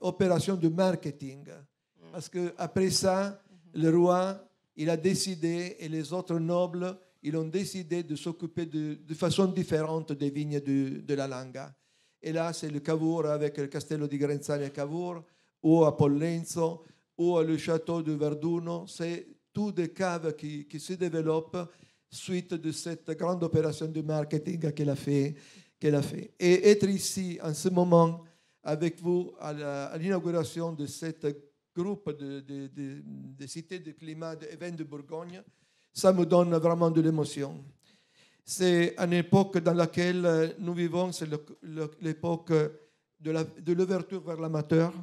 opération de marketing. Parce qu'après ça, le roi, il a décidé, et les autres nobles, ils ont décidé de s'occuper de façon différente des vignes de la Langa. Et là, c'est le Cavour avec le Castello di Grenzani à Cavour, ou à Pollenzo, ou le château de Verduno. C'est tous des caves qui se développent suite de cette grande opération de marketing qu'elle a fait. Et être ici, en ce moment, avec vous, à l'inauguration de ce groupe de cités de climat d'événements de Bourgogne, ça me donne vraiment de l'émotion. C'est une époque dans laquelle nous vivons, c'est l'époque de l'ouverture vers l'amateur.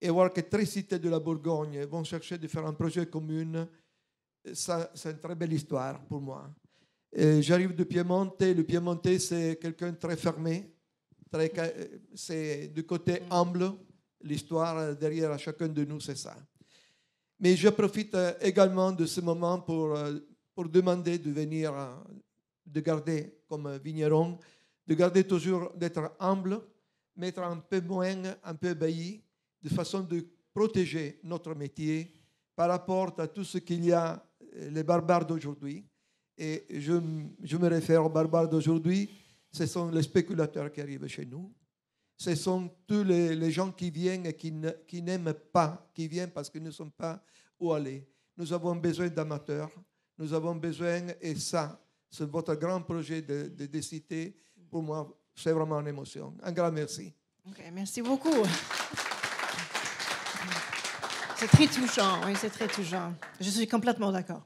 Et voir que 3 cités de la Bourgogne vont chercher de faire un projet commun, ça, c'est une très belle histoire pour moi. J'arrive de Piemonte. Le Piemonte, c'est quelqu'un de très fermé. C'est du côté humble. L'histoire derrière chacun de nous, c'est ça. Mais je profite également de ce moment pour demander de venir, de garder comme vigneron, de garder toujours, d'être humble, mais être un peu moins, un peu ébahi, de façon de protéger notre métier par rapport à tout ce qu'il y a, les barbares d'aujourd'hui. Et je me réfère aux barbares d'aujourd'hui, ce sont les spéculateurs qui arrivent chez nous. Ce sont tous les gens qui viennent et qui n'aiment pas, qui viennent parce qu'ils ne sont pas où aller. Nous avons besoin d'amateurs, nous avons besoin, et ça, c'est votre grand projet de cité. Pour moi, c'est vraiment une émotion. Un grand merci. Okay, merci beaucoup. C'est très touchant, oui, c'est très touchant. Je suis complètement d'accord.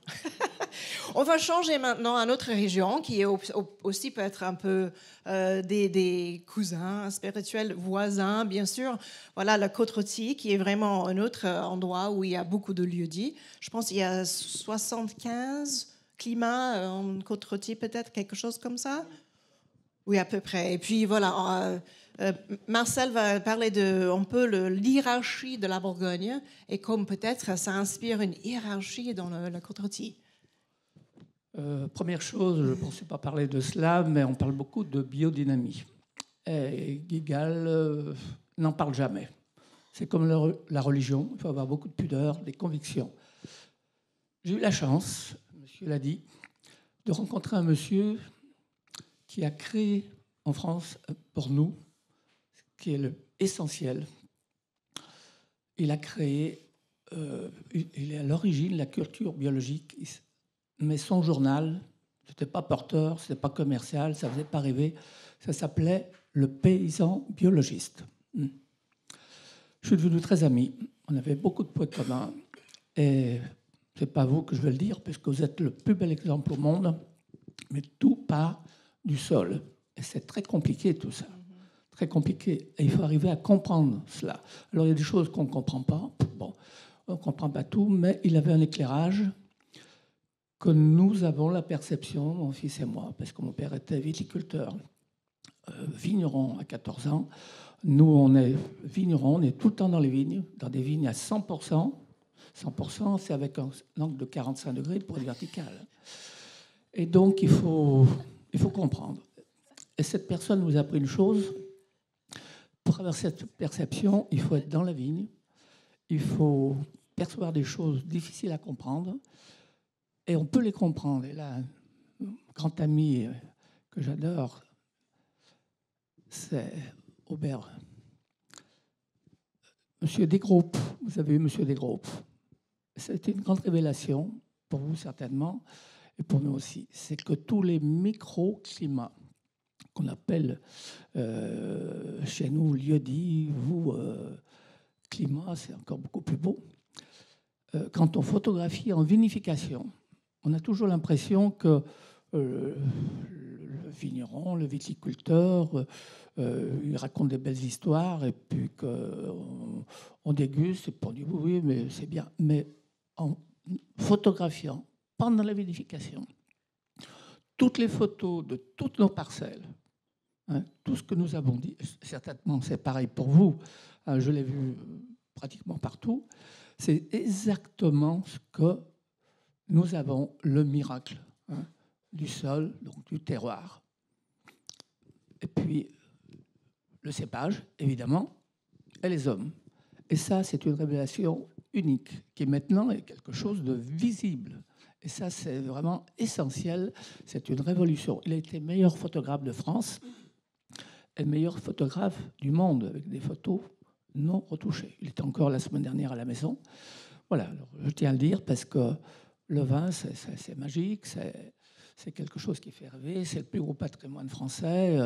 On va changer maintenant à notre région, qui est aussi peut-être un peu des cousins spirituels, voisins, bien sûr. Voilà, la Côte-Rôtie, qui est vraiment un autre endroit où il y a beaucoup de lieux-dits. Je pense qu'il y a 75 climats en Côte-Rôtie, peut-être, quelque chose comme ça. Oui, à peu près. Et puis, voilà... Marcel va parler un peu l'hiérarchie de la Bourgogne et comme peut-être ça inspire une hiérarchie dans la Côte-Rôtie. Première chose, je ne pensais pas parler de cela, mais on parle beaucoup de biodynamie. Et Guigal n'en parle jamais. C'est comme la religion, il faut avoir beaucoup de pudeur, des convictions. J'ai eu la chance, monsieur l'a dit, de rencontrer un monsieur qui a créé en France, pour nous, qui est essentiel. Il a créé, il est à l'origine de la culture biologique, mais son journal, ce n'était pas porteur, ce n'était pas commercial, ça ne faisait pas rêver, ça s'appelait Le Paysan Biologiste. Je suis devenu très ami, on avait beaucoup de points communs, et ce n'est pas vous que je vais le dire, puisque vous êtes le plus bel exemple au monde, mais tout part du sol. Et c'est très compliqué tout ça. Très compliqué. Et il faut arriver à comprendre cela. Alors, il y a des choses qu'on ne comprend pas. Bon, on ne comprend pas tout, mais il avait un éclairage que nous avons la perception, mon fils et moi, parce que mon père était viticulteur, vigneron à 14 ans. Nous, on est vignerons, on est tout le temps dans les vignes, dans des vignes à 100%. 100%, c'est avec un angle de 45 degrés pour être vertical. Et donc, il faut comprendre. Et cette personne nous a appris une chose. Pour avoir cette perception, il faut être dans la vigne, il faut percevoir des choses difficiles à comprendre, et on peut les comprendre. Et là, un grand ami que j'adore, c'est Aubert. Monsieur Desgroupes, vous avez eu Monsieur Desgroupes. C'était une grande révélation, pour vous certainement, et pour nous aussi. C'est que tous les microclimats, qu'on appelle chez nous lieu-dit, vous, climat, c'est encore beaucoup plus beau. Quand on photographie en vinification, on a toujours l'impression que le vigneron, le viticulteur, il raconte des belles histoires et puis qu'on déguste et puis on dit oui, mais c'est bien. Mais en photographiant pendant la vinification, toutes les photos de toutes nos parcelles, hein. Tout ce que nous avons dit, certainement c'est pareil pour vous, hein, je l'ai vu pratiquement partout, c'est exactement ce que nous avons, le miracle, hein, du sol, donc du terroir. Et puis le cépage, évidemment, et les hommes. Et ça, c'est une révélation unique, qui maintenant est quelque chose de visible. Et ça, c'est vraiment essentiel. C'est une révolution. Il a été meilleur photographe de France et meilleur photographe du monde, avec des photos non retouchées. Il était encore la semaine dernière à la maison. Voilà, alors, je tiens à le dire parce que le vin, c'est magique, c'est quelque chose qui fait rêver, c'est le plus gros patrimoine français.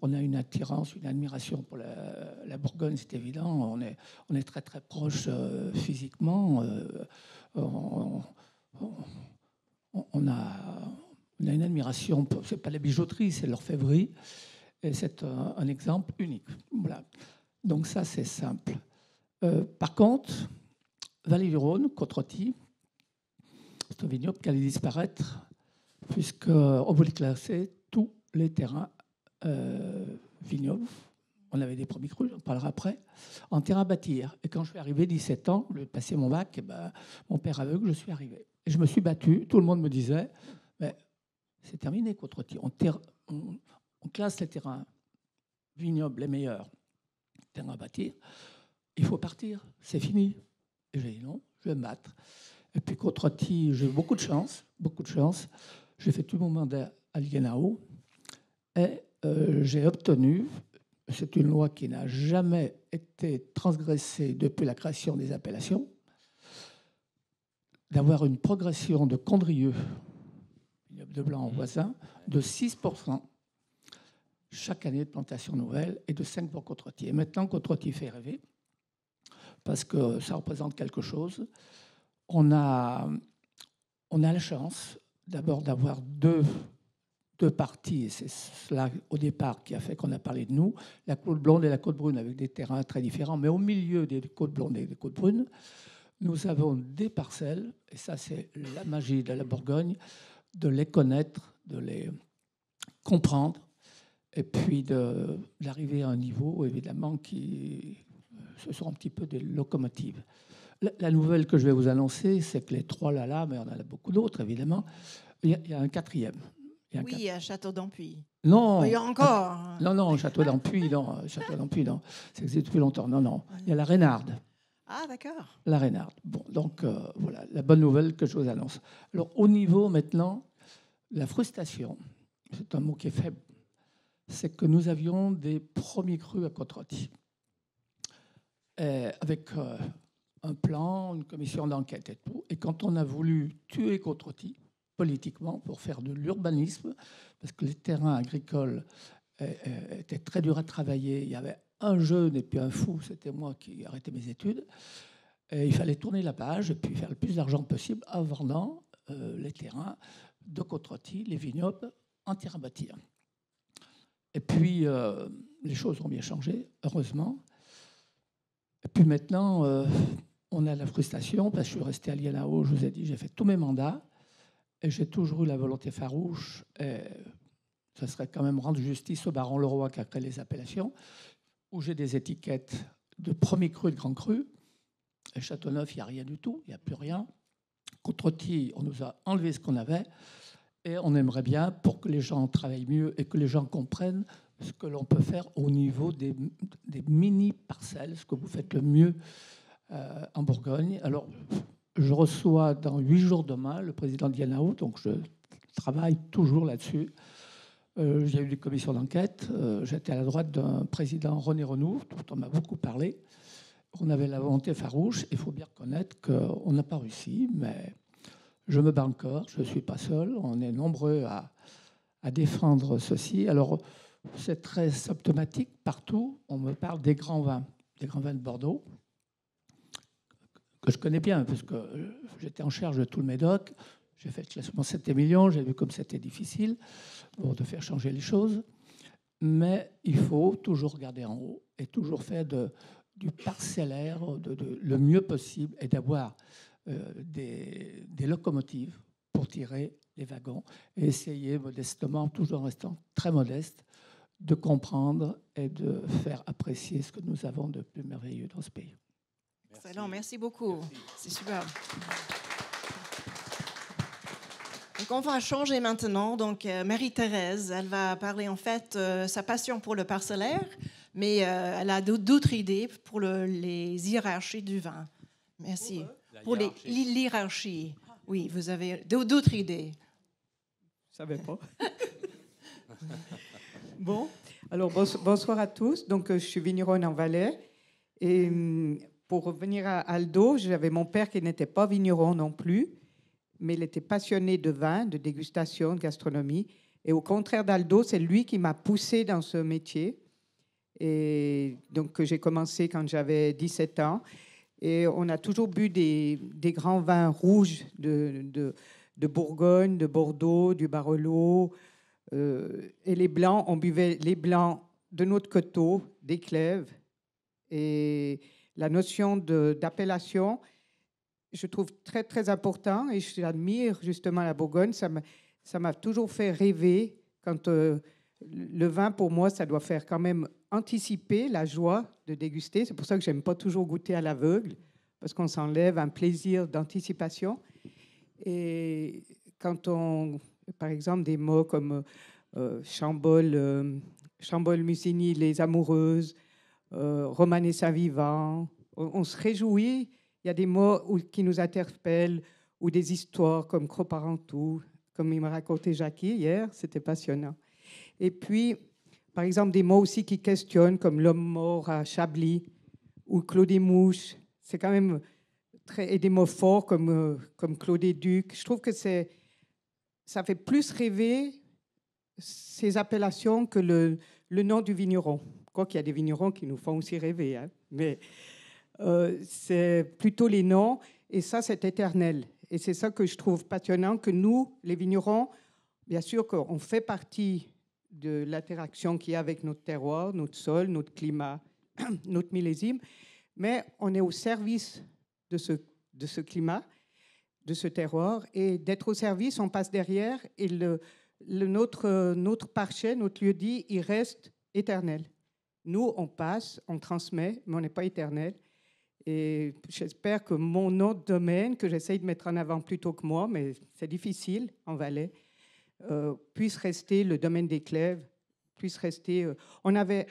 On a une attirance, une admiration pour la Bourgogne, c'est évident. On est très très proche physiquement. On a une admiration, c'est pas la bijouterie, c'est l'orfèvrerie. Et c'est un exemple unique. Voilà. Donc ça, c'est simple. Par contre, Vallée du Rhône, Côte-Rôtie, c'est un vignoble qui allait disparaître puisqu'on voulait classer tous les terrains vignobles. On avait des premiers crus, on parlera après, en terrain à bâtir. Et quand je suis arrivé, 17 ans, je passé mon bac, et ben, mon père aveugle, je suis arrivé. Et je me suis battu, tout le monde me disait, mais c'est terminé, Côte-Rôtie. On classe les terrains vignobles les meilleurs, terrains à bâtir, il faut partir, c'est fini. Et j'ai dit non, je vais me battre. Et puis Côte-Rôtie, j'ai eu beaucoup de chance, beaucoup de chance. J'ai fait tout mon mandat à Lienau et j'ai obtenu, c'est une loi qui n'a jamais été transgressée depuis la création des appellations, d'avoir une progression de Condrieu, vignoble de blanc en voisin, de 6% chaque année de plantation nouvelle et de 5% pour Côte-Rôtie. Et maintenant, Côte-Rôtie fait rêver parce que ça représente quelque chose. On a la chance d'abord d'avoir deux parties, et c'est cela au départ qui a fait qu'on a parlé de nous, la côte blonde et la côte brune avec des terrains très différents, mais au milieu des côtes blondes et des côtes brunes, nous avons des parcelles, et ça c'est la magie de la Bourgogne, de les connaître, de les comprendre, et puis d'arriver à un niveau évidemment qui ce sont un petit peu des locomotives. La nouvelle que je vais vous annoncer, c'est que les trois là, mais on en a beaucoup d'autres, évidemment. Il y a un quatrième. Oui, à Château d'Ampuis. Non. Oh, il y a encore. Non, Château d'Ampuis, non. Château d'Ampuis, non. Ça existe depuis longtemps. Non. Il y a la Reynarde. Ah, d'accord. La Reynarde. Bon, donc, voilà, la bonne nouvelle que je vous annonce. Alors, au niveau, maintenant, la frustration, c'est un mot qui est faible, c'est que nous avions des premiers crus à Côte-Rôtie. Avec un plan, une commission d'enquête et tout. Et quand on a voulu tuer Côte-Rôtie politiquement pour faire de l'urbanisme, parce que les terrains agricoles étaient très durs à travailler, il y avait un jeune et puis un fou, c'était moi qui arrêtais mes études, et il fallait tourner la page et puis faire le plus d'argent possible en vendant les terrains de Côte-Rôtie, les vignobles, en terre à bâtir. Et puis, les choses ont bien changé, heureusement. Et puis maintenant, on a la frustration, parce que je suis resté à Lienau, je vous ai dit, j'ai fait tous mes mandats, et j'ai toujours eu la volonté farouche, et ça serait quand même rendre justice au baron Leroy qui a créé les appellations, où j'ai des étiquettes de premier cru et de grand cru. Et Châteauneuf, il n'y a rien du tout, il n'y a plus rien. Côte-Rôtie, on nous a enlevé ce qu'on avait, et on aimerait bien, pour que les gens travaillent mieux et que les gens comprennent ce que l'on peut faire au niveau des mini-parcelles, ce que vous faites le mieux en Bourgogne. Alors, je reçois dans 8 jours demain le président de Lienau, donc je travaille toujours là-dessus. J'ai eu des commissions d'enquête. J'étais à la droite d'un président, René Renoux, dont on m'a beaucoup parlé. On avait la volonté farouche. Il faut bien reconnaître qu'on n'a pas réussi, mais je me bats encore. Je ne suis pas seul. On est nombreux à défendre ceci. Alors, c'est très symptomatique. Partout, on me parle des grands vins de Bordeaux, que je connais bien, parce que j'étais en charge de tout le Médoc. J'ai fait le classement 7 millions, j'ai vu comme c'était difficile de faire changer les choses. Mais il faut toujours regarder en haut et toujours faire du parcellaire le mieux possible et d'avoir des locomotives pour tirer les wagons et essayer modestement, toujours en restant très modeste, de comprendre et de faire apprécier ce que nous avons de plus merveilleux dans ce pays. Excellent, merci beaucoup. C'est super. Donc on va changer maintenant. Donc Marie-Thérèse, elle va parler en fait sa passion pour le parcellaire, mais elle a d'autres idées pour les hiérarchies du vin. Merci. Pour l'hierarchie. Oui, vous avez d'autres idées. Je ne savais pas. Bon, alors bonsoir à tous. Donc je suis vigneronne en Valais. Et pour revenir à Aldo, j'avais mon père qui n'était pas vigneron non plus, mais il était passionné de vin, de dégustation, de gastronomie. Et au contraire d'Aldo, c'est lui qui m'a poussé dans ce métier. Et donc j'ai commencé quand j'avais 17 ans. Et on a toujours bu des grands vins rouges de Bourgogne, de Bordeaux, du Barolo. Et les blancs, on buvait les blancs de notre coteau, des Clèves. Et la notion d'appellation, je trouve très, très important. Et j'admire justement la Bourgogne. Ça m'a toujours fait rêver. Quand le vin, pour moi, ça doit faire quand même anticiper la joie de déguster. C'est pour ça que je n'aime pas toujours goûter à l'aveugle, parce qu'on s'enlève un plaisir d'anticipation. Et quand par exemple, des mots comme Chambol, Musigny, Les Amoureuses, Romanée Saint-Vivant, on se réjouit. Il y a des mots qui nous interpellent, ou des histoires comme Croparentou, comme il m'a raconté Jackie hier, c'était passionnant. Et puis, par exemple, des mots aussi qui questionnent, comme L'homme mort à Chablis ou Claude Mouche. C'est quand même et des mots forts comme Claude Duc. Je trouve que ça fait plus rêver ces appellations que le nom du vigneron. Quoi qu'il y a des vignerons qui nous font aussi rêver, hein. Mais c'est plutôt les noms, et ça, c'est éternel. Et c'est ça que je trouve passionnant, que nous, les vignerons, bien sûr qu'on fait partie de l'interaction qu'il y a avec notre terroir, notre sol, notre climat, notre millésime, mais on est au service de ce climat, de ce terroir, et d'être au service, on passe derrière, et notre parchet, notre lieu-dit, il reste éternel. Nous, on passe, on transmet, mais on n'est pas éternel. Et j'espère que mon autre domaine, que j'essaye de mettre en avant plus tôt que moi, mais c'est difficile en Valais, puisse rester le domaine des Clèves, puisse rester...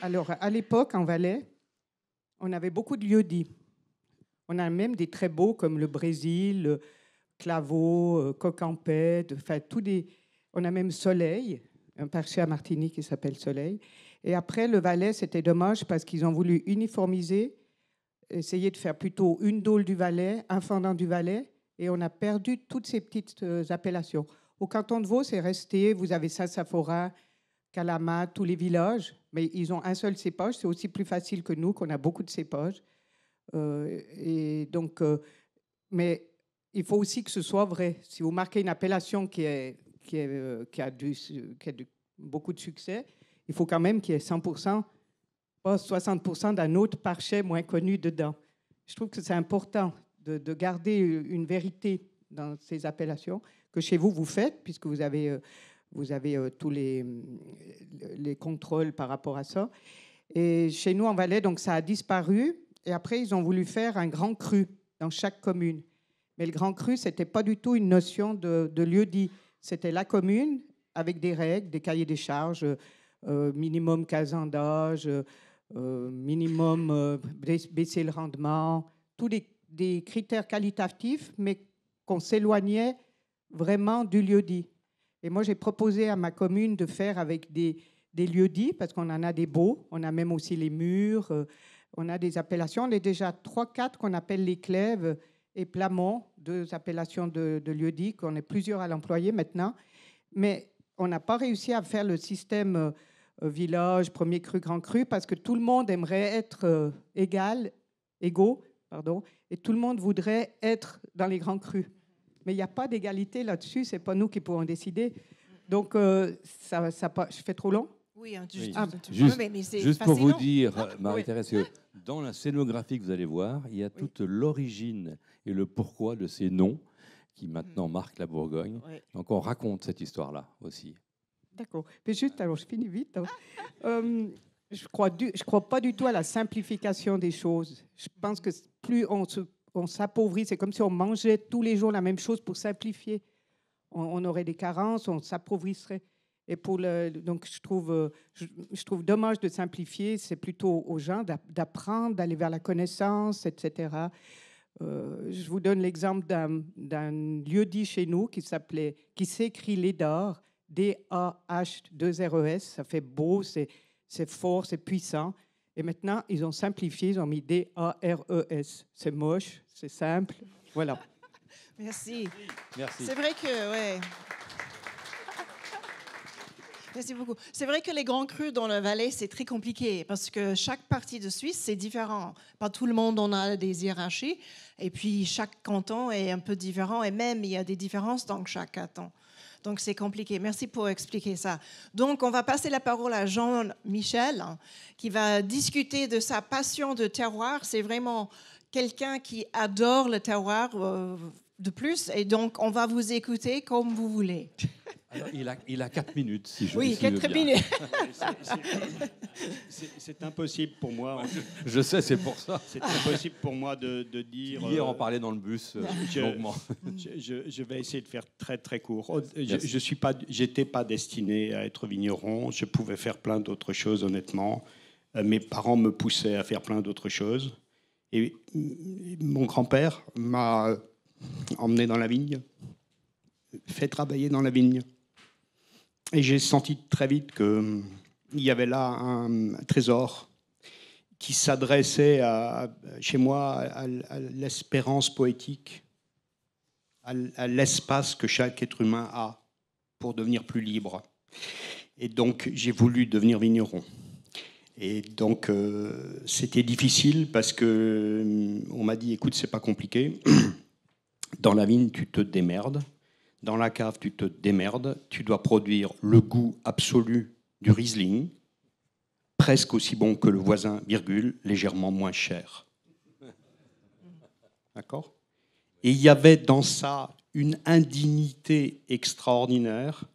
alors, à l'époque, en Valais, on avait beaucoup de lieux-dits. On a même des très beaux comme le Brésil, Claveau, Cocampède, enfin, on a même Soleil, un parchet à Martinique qui s'appelle Soleil. Et après, le Valais, c'était dommage parce qu'ils ont voulu uniformiser, essayer de faire plutôt une Dôle du Valais, un Fendant du Valais, et on a perdu toutes ces petites appellations. Au canton de Vaud, c'est resté, vous avez Saint-Saphorin, Calama, tous les villages, mais ils ont un seul cépage. C'est aussi plus facile que nous, qu'on a beaucoup de cépages. Et donc, mais il faut aussi que ce soit vrai. Si vous marquez une appellation qui a beaucoup de succès, il faut quand même qu'il y ait 100%, pas 60% d'un autre parchet moins connu dedans. Je trouve que c'est important de garder une vérité dans ces appellations, que chez vous, vous faites, puisque vous avez tous les contrôles par rapport à ça. Et chez nous, en Valais, donc, ça a disparu. Et après, ils ont voulu faire un grand cru dans chaque commune. Mais le grand cru, ce n'était pas du tout une notion de lieu-dit. C'était la commune avec des règles, des cahiers des charges, minimum 15 ans d'âge, minimum baisser le rendement, tous des critères qualitatifs, mais qu'on s'éloignait vraiment du lieu-dit. Et moi, j'ai proposé à ma commune de faire avec des lieux-dits, parce qu'on en a des beaux, on a même aussi les murs, on a des appellations, on est déjà 3-4 qu'on appelle les Clèves et Plamont, 2 appellations de lieux-dits, qu'on est plusieurs à l'employer maintenant, mais on n'a pas réussi à faire le système village, premier cru, grand cru, parce que tout le monde aimerait être égaux, et tout le monde voudrait être dans les grands crus. Mais il n'y a pas d'égalité là-dessus, ce n'est pas nous qui pourrons décider. Donc, je fais trop long? Oui, juste pour vous dire, Marie-Thérèse, que dans la scénographie que vous allez voir, il y a toute l'origine et le pourquoi de ces noms qui maintenant marquent la Bourgogne. Oui. Donc, on raconte cette histoire-là aussi. D'accord. Mais juste, alors je finis vite. Je crois pas du tout à la simplification des choses. Je pense que plus on s'appauvrit, c'est comme si on mangeait tous les jours la même chose pour simplifier. On aurait des carences, on s'appauvrisserait. Et donc je trouve dommage de simplifier. C'est plutôt aux gens d'apprendre, d'aller vers la connaissance, etc. Je vous donne l'exemple d'un lieu-dit chez nous qui s'écrit Lédard, D-A-H-2-R-E-S. Ça fait beau, c'est fort, c'est puissant. Et maintenant, ils ont simplifié, ils ont mis D-A-R-E-S. C'est moche, c'est simple. Voilà. Merci. Merci. C'est vrai que, ouais. Merci beaucoup. C'est vrai que les grands crus dans le Valais, c'est très compliqué parce que chaque partie de Suisse, c'est différent. Pas tout le monde en a des hiérarchies. Et puis, chaque canton est un peu différent. Et même, il y a des différences dans chaque canton. Donc, c'est compliqué. Merci pour expliquer ça. Donc, on va passer la parole à Jean-Michel, qui va discuter de sa passion de terroir. C'est vraiment quelqu'un qui adore le terroir de plus. Et donc, on va vous écouter comme vous voulez. Alors, il a 4 minutes, si je Oui, me souviens 4 bien. minutes. C'est impossible pour moi. Je sais, c'est pour ça. C'est impossible pour moi de dire. Hier, on parlait dans le bus longuement. Je vais essayer de faire très très court. J'étais pas destiné à être vigneron. Je pouvais faire plein d'autres choses, honnêtement. Mes parents me poussaient à faire plein d'autres choses. Et mon grand-père m'a emmené dans la vigne, fait travailler dans la vigne. Et j'ai senti très vite qu'il y avait là un trésor qui s'adressait chez moi à l'espérance poétique, à l'espace que chaque être humain a pour devenir plus libre. Et donc, j'ai voulu devenir vigneron. Et donc, c'était difficile parce qu'on m'a dit, écoute, c'est pas compliqué. Dans la vigne, tu te démerdes. Dans la cave, tu te démerdes. Tu dois produire le goût absolu du Riesling, presque aussi bon que le voisin, virgule, légèrement moins cher. D'accord ? Et il y avait dans ça une indignité extraordinaire,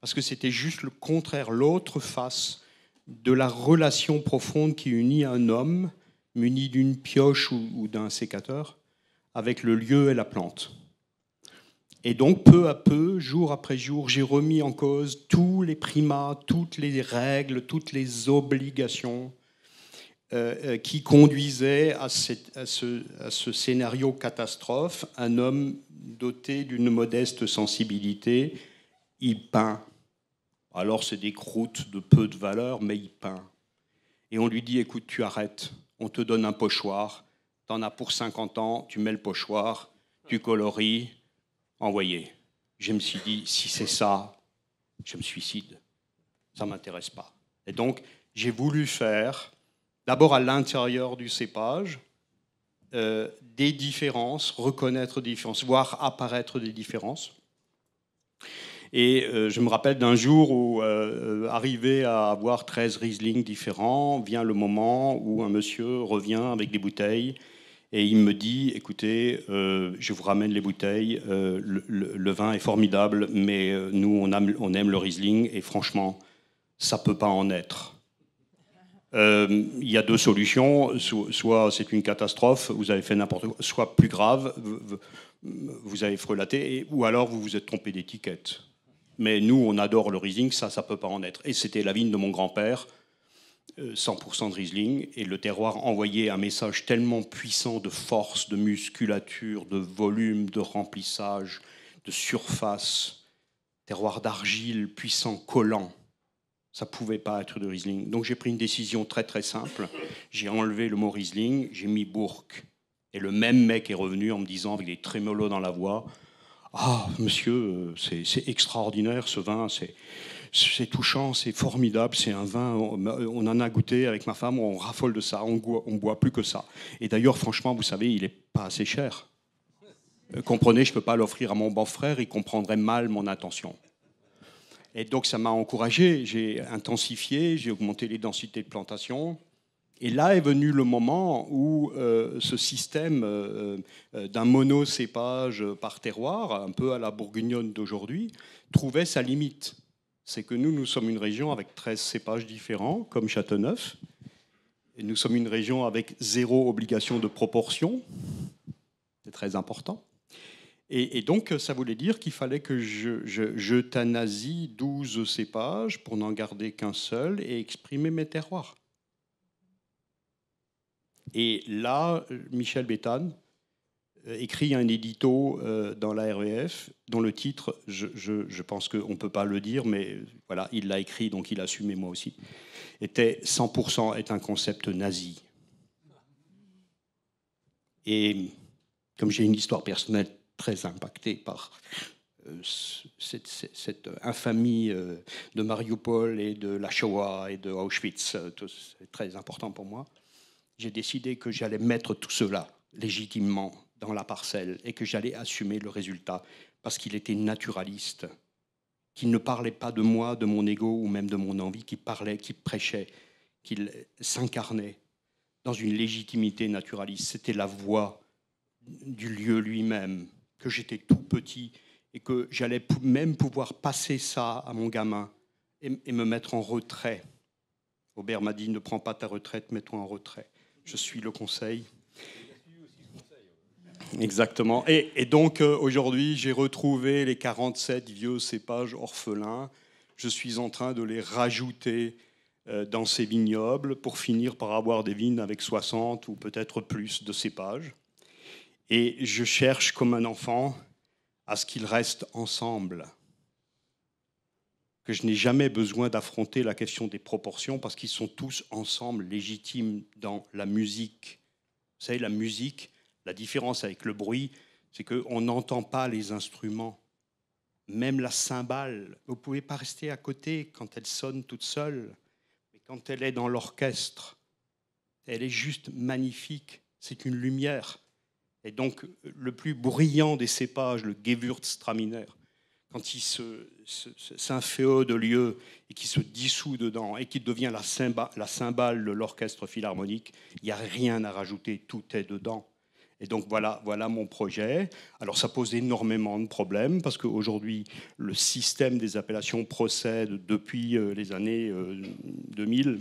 parce que c'était juste le contraire, l'autre face de la relation profonde qui unit un homme muni d'une pioche ou d'un sécateur avec le lieu et la plante. Et donc, peu à peu, jour après jour, j'ai remis en cause tous les primats, toutes les règles, toutes les obligations qui conduisaient à ce scénario catastrophe. Un homme doté d'une modeste sensibilité, il peint. Alors, c'est des croûtes de peu de valeur, mais il peint. Et on lui dit, écoute, tu arrêtes, on te donne un pochoir, t'en as pour 50 ans, tu mets le pochoir, tu coloris, envoyé. Je me suis dit, si c'est ça, je me suicide. Ça ne m'intéresse pas. Et donc, j'ai voulu faire, d'abord à l'intérieur du cépage, des différences, reconnaître des différences, voir apparaître des différences. Et je me rappelle d'un jour où, arrivé à avoir 13 Riesling différents, vient le moment où un monsieur revient avec des bouteilles. Et il me dit, écoutez, je vous ramène les bouteilles, le vin est formidable, mais nous, on aime le Riesling, et franchement, ça ne peut pas en être. Il y a deux solutions, soit c'est une catastrophe, vous avez fait n'importe quoi, soit plus grave, vous avez frelaté, ou alors vous vous êtes trompé d'étiquette. Mais nous, on adore le Riesling, ça ne peut pas en être. Et c'était la vigne de mon grand-père, 100% de Riesling, et le terroir envoyait un message tellement puissant de force, de musculature, de volume, de remplissage, de surface, terroir d'argile, puissant, collant. Ça ne pouvait pas être de Riesling. Donc j'ai pris une décision très très simple. J'ai enlevé le mot Riesling, j'ai mis Bourg. Et le même mec est revenu en me disant, avec des trémolos dans la voix, « Ah, monsieur, c'est extraordinaire ce vin, c'est touchant, c'est formidable, c'est un vin, on en a goûté avec ma femme, on raffole de ça, on boit plus que ça. Et d'ailleurs, franchement, vous savez, il n'est pas assez cher. Comprenez, je ne peux pas l'offrir à mon beau-frère, il comprendrait mal mon intention. » Et donc ça m'a encouragé, j'ai intensifié, j'ai augmenté les densités de plantation. Et là est venu le moment où ce système d'un monocépage par terroir, un peu à la bourguignonne d'aujourd'hui, trouvait sa limite. c'est que nous sommes une région avec 13 cépages différents, comme Châteauneuf. Et nous sommes une région avec 0 obligation de proportion. C'est très important. Et donc, ça voulait dire qu'il fallait que j'euthanasie 12 cépages pour n'en garder qu'un seul et exprimer mes terroirs. Et là, Michel Béthane écrit un édito dans la REF dont le titre, je pense qu'on ne peut pas le dire, mais voilà, il l'a écrit, donc il assume, et moi aussi, était 100% est un concept nazi. Et comme j'ai une histoire personnelle très impactée par cette infamie de Mariupol et de la Shoah et de Auschwitz, c'est très important pour moi, j'ai décidé que j'allais mettre tout cela légitimement dans la parcelle et que j'allais assumer le résultat parce qu'il était naturaliste, qu'il ne parlait pas de moi, de mon ego ou même de mon envie, qu'il parlait, qu'il prêchait, qu'il s'incarnait dans une légitimité naturaliste. C'était la voix du lieu lui-même, que j'étais tout petit et que j'allais même pouvoir passer ça à mon gamin et me mettre en retrait. Aubert m'a dit, ne prends pas ta retraite, mets-toi en retrait. Je suis le conseil. Exactement. Et donc, aujourd'hui, j'ai retrouvé les 47 vieux cépages orphelins. Je suis en train de les rajouter dans ces vignobles pour finir par avoir des vignes avec 60 ou peut-être plus de cépages. Et je cherche, comme un enfant, à ce qu'ils restent ensemble. Que je n'ai jamais besoin d'affronter la question des proportions parce qu'ils sont tous ensemble légitimes dans la musique. Vous savez, la musique, la différence avec le bruit, c'est qu'on n'entend pas les instruments. Même la cymbale, vous ne pouvez pas rester à côté quand elle sonne toute seule. Mais quand elle est dans l'orchestre, elle est juste magnifique. C'est une lumière. Et donc, le plus brillant des cépages, le Gewürztraminer, quand il s'inféode de lieu et qui se dissout dedans et qui devient la cymbale de l'orchestre philharmonique, il n'y a rien à rajouter, tout est dedans. Et donc voilà mon projet. Alors ça pose énormément de problèmes parce qu'aujourd'hui, le système des appellations procède depuis les années 2000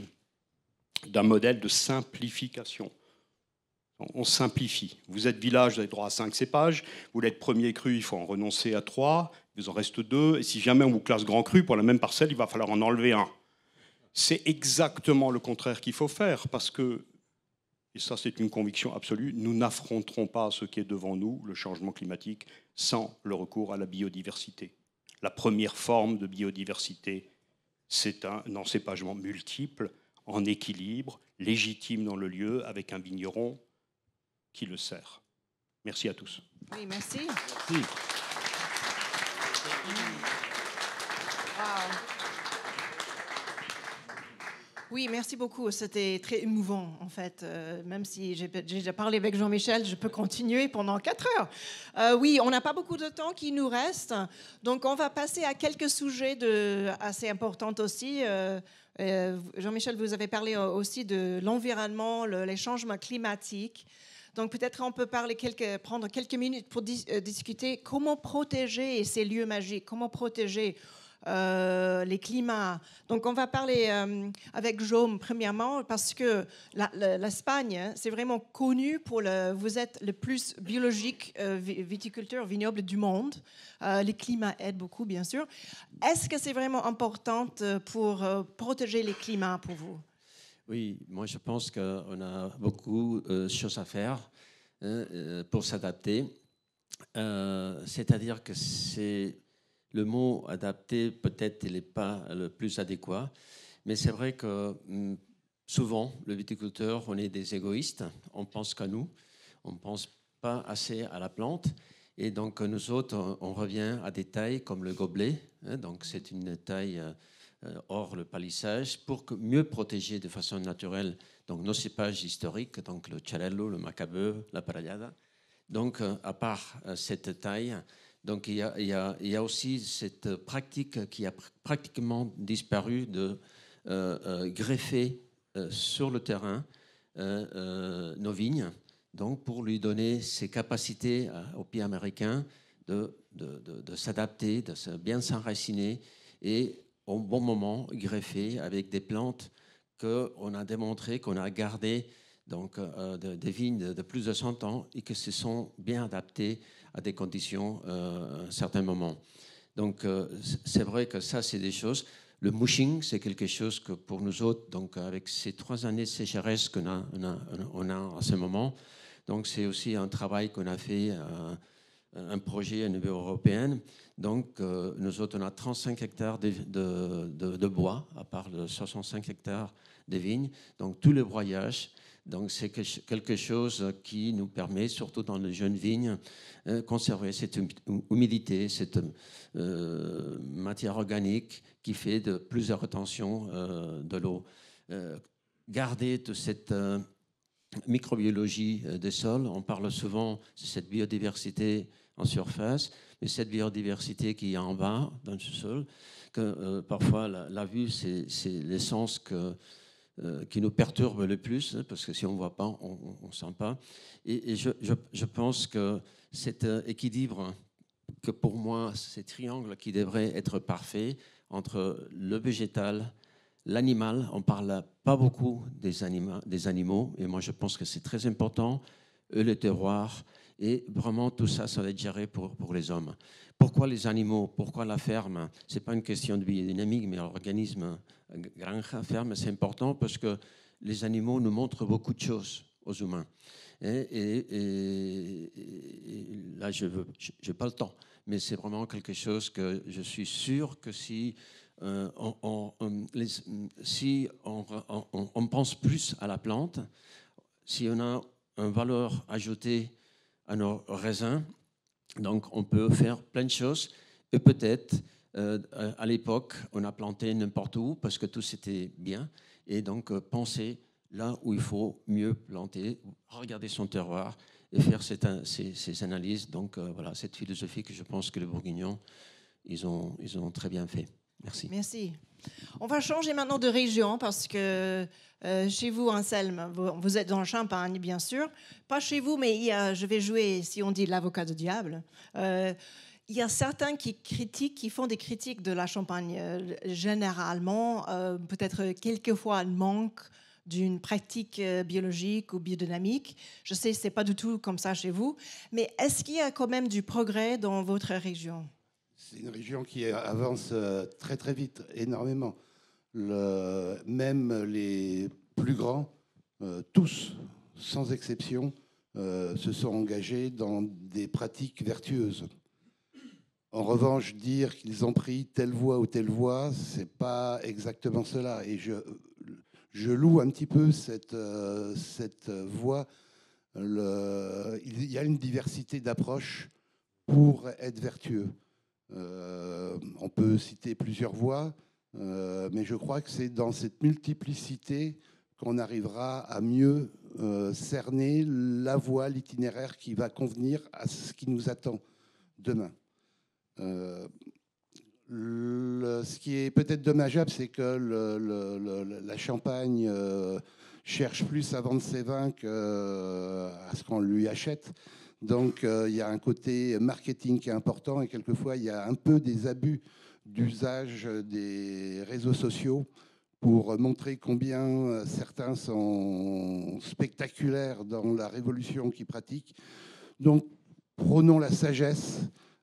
d'un modèle de simplification. On simplifie. Vous êtes village, vous avez droit à 5 cépages. Vous voulez être premier cru, il faut en renoncer à 3. Il vous en reste 2. Et si jamais on vous classe grand cru pour la même parcelle, il va falloir en enlever 1. C'est exactement le contraire qu'il faut faire parce que, et ça c'est une conviction absolue, nous n'affronterons pas ce qui est devant nous, le changement climatique, sans le recours à la biodiversité. La première forme de biodiversité, c'est un encépagement multiple, en équilibre, légitime dans le lieu, avec un vigneron qui le sert. Merci à tous. Oui, merci. Merci. Wow. Oui, merci beaucoup. C'était très émouvant, en fait. Même si j'ai déjà parlé avec Jean-Michel, je peux continuer pendant 4 heures. Oui, on n'a pas beaucoup de temps qui nous reste. Donc, on va passer à quelques sujets assez importants aussi. Jean-Michel, vous avez parlé aussi de l'environnement, les changements climatiques. Donc, peut-être on peut prendre quelques minutes pour discuter comment protéger ces lieux magiques, comment protéger les climats. Donc, on va parler avec Jaume, premièrement, parce que l'Espagne, c'est vraiment connu pour vous êtes le plus biologique viticulteur, vignoble du monde. Les climats aident beaucoup, bien sûr. Est-ce que c'est vraiment important pour protéger les climats pour vous? Oui, moi je pense qu'on a beaucoup de choses à faire pour s'adapter. C'est-à-dire que le mot adapté, peut-être, il n'est pas le plus adéquat, mais c'est vrai que souvent, le viticulteur, on est des égoïstes, on pense qu'à nous, on ne pense pas assez à la plante. Et donc nous autres, on revient à des tailles comme le gobelet, donc c'est une taille hors le palissage, pour mieux protéger de façon naturelle donc, nos cépages historiques, donc le Xarel·lo, le Macabeu, la Parellada. Donc, à part cette taille, donc, il y a aussi cette pratique qui a pratiquement disparu de greffer sur le terrain nos vignes, donc pour lui donner ces capacités au pied américain de s'adapter, de bien s'enraciner et au bon moment, greffées avec des plantes qu'on a démontré, qu'on a gardées donc, des vignes de plus de 100 ans et qui se sont bien adaptées à des conditions à un certain moment. Donc, c'est vrai que ça, c'est des choses. Le mushing, c'est quelque chose que pour nous autres, donc avec ces 3 années de sécheresse qu'on a à ce moment, donc c'est aussi un travail qu'on a fait, un projet à niveau européen. Donc, nous autres, on a 35 hectares de bois, à part de 65 hectares de vignes. Donc, tout le broyage. Donc, c'est quelque chose qui nous permet, surtout dans les jeunes vignes, conserver cette humidité, cette matière organique qui fait de plusieurs retentions de l'eau. Garder toute cette microbiologie des sols, on parle souvent de cette biodiversité en surface, mais cette biodiversité qui est en bas dans le sol, que parfois la vue, c'est l'essence qui nous perturbe le plus, parce que si on ne voit pas, on ne sent pas. Et je pense que cet équilibre, que pour moi, ces triangles qui devraient être parfaits entre le végétal, l'animal, on ne parle pas beaucoup des animaux, et moi je pense que c'est très important, le terroir, et vraiment tout ça, ça va être géré pour les hommes. Pourquoi les animaux? Pourquoi la ferme? Ce n'est pas une question de biodynamique, mais l'organisme granja, ferme, c'est important parce que les animaux nous montrent beaucoup de choses aux humains. Et là, je n'ai pas le temps, mais c'est vraiment quelque chose que je suis sûr que si on pense plus à la plante, si on a une valeur ajoutée à nos raisins, donc on peut faire plein de choses. Et peut-être, à l'époque, on a planté n'importe où parce que tout c'était bien. Et donc, penser là où il faut mieux planter, regarder son terroir et faire ces analyses. Donc, voilà, cette philosophie que je pense que les Bourguignons, ils ont très bien fait. Merci. Merci. On va changer maintenant de région parce que chez vous, Anselme, vous êtes dans le Champagne, bien sûr. Pas chez vous, mais je vais jouer, si on dit l'avocat du diable. Il y a certains qui font des critiques de la Champagne. Généralement, peut-être quelquefois, le manque d'une pratique biologique ou biodynamique. Je sais que ce n'est pas du tout comme ça chez vous, mais est-ce qu'il y a quand même du progrès dans votre région ? C'est une région qui avance très très vite, énormément. Même les plus grands, tous, sans exception, se sont engagés dans des pratiques vertueuses. En revanche, dire qu'ils ont pris telle voie ou telle voie, ce n'est pas exactement cela. Et je loue un petit peu cette voie. Il y a une diversité d'approches pour être vertueux. On peut citer plusieurs voies, mais je crois que c'est dans cette multiplicité qu'on arrivera à mieux cerner la voie, l'itinéraire qui va convenir à ce qui nous attend demain. Ce qui est peut-être dommageable, c'est que la Champagne cherche plus à vendre ses vins qu'à ce qu'on lui achète. Donc, il y a un côté marketing qui est important et quelquefois, il y a un peu des abus d'usage des réseaux sociaux pour montrer combien certains sont spectaculaires dans la révolution qu'ils pratiquent. Donc, prônons la sagesse,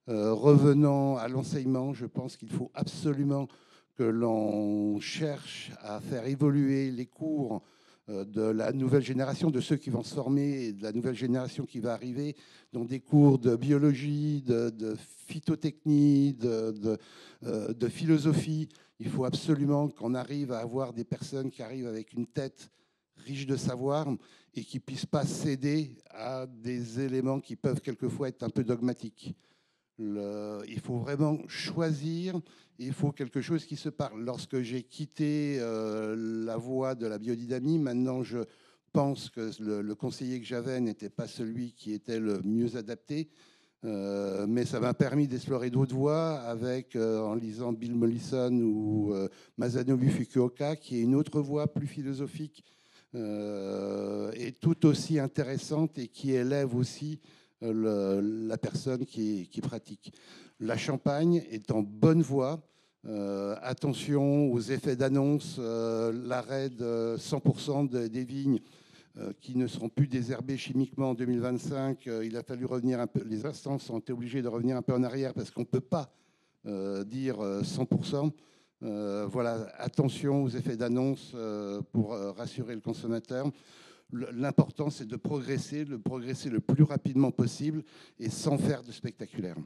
revenons à l'enseignement. Je pense qu'il faut absolument que l'on cherche à faire évoluer les cours de la nouvelle génération, de ceux qui vont se former et de la nouvelle génération qui va arriver, dans des cours de biologie, de phytotechnie, de philosophie. Il faut absolument qu'on arrive à avoir des personnes qui arrivent avec une tête riche de savoir et qui ne puissent pas céder à des éléments qui peuvent quelquefois être un peu dogmatiques. Il faut vraiment choisir, il faut quelque chose qui se parle. Lorsque j'ai quitté la voie de la biodynamie, maintenant je pense que le conseiller que j'avais n'était pas celui qui était le mieux adapté, mais ça m'a permis d'explorer d'autres voies en lisant Bill Mollison ou Masanobu Fukuoka, qui est une autre voie plus philosophique et tout aussi intéressante et qui élève aussi la personne qui pratique. La Champagne est en bonne voie. Attention aux effets d'annonce, l'arrêt de 100% des vignes qui ne seront plus désherbées chimiquement en 2025. Il a fallu revenir un peu, les instances ont été obligées de revenir un peu en arrière parce qu'on ne peut pas dire 100%. Voilà, attention aux effets d'annonce pour rassurer le consommateur. L'important, c'est de progresser le plus rapidement possible et sans faire de spectaculaire.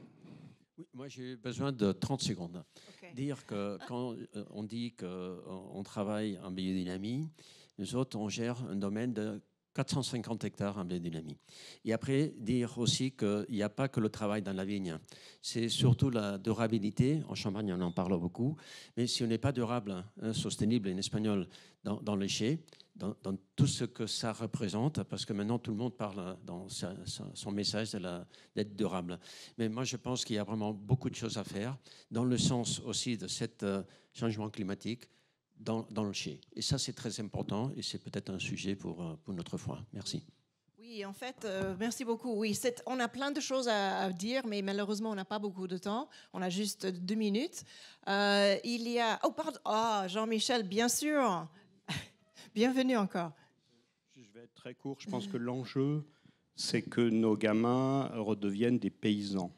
Oui, moi, j'ai besoin de 30 secondes. Okay. Dire que quand on dit qu'on travaille en biodynamie, nous autres, on gère un domaine de 450 hectares en biodynamie. Et après, dire aussi qu'il n'y a pas que le travail dans la vigne. C'est surtout la durabilité. En Champagne, on en parle beaucoup. Mais si on n'est pas durable, sustainable en espagnol, dans les chais, dans tout ce que ça représente, parce que maintenant tout le monde parle dans son message d'être durable. Mais moi je pense qu'il y a vraiment beaucoup de choses à faire dans le sens aussi de ce changement climatique dans le chai. Et ça c'est très important et c'est peut-être un sujet pour notre fois. Merci. Oui, en fait, merci beaucoup. Oui, on a plein de choses à dire, mais malheureusement, on n'a pas beaucoup de temps. On a juste 2 minutes. Il y a... Oh, pardon. Oh, Jean-Michel, bien sûr. Bienvenue encore. Je vais être très court. Je pense que l'enjeu, c'est que nos gamins redeviennent des paysans.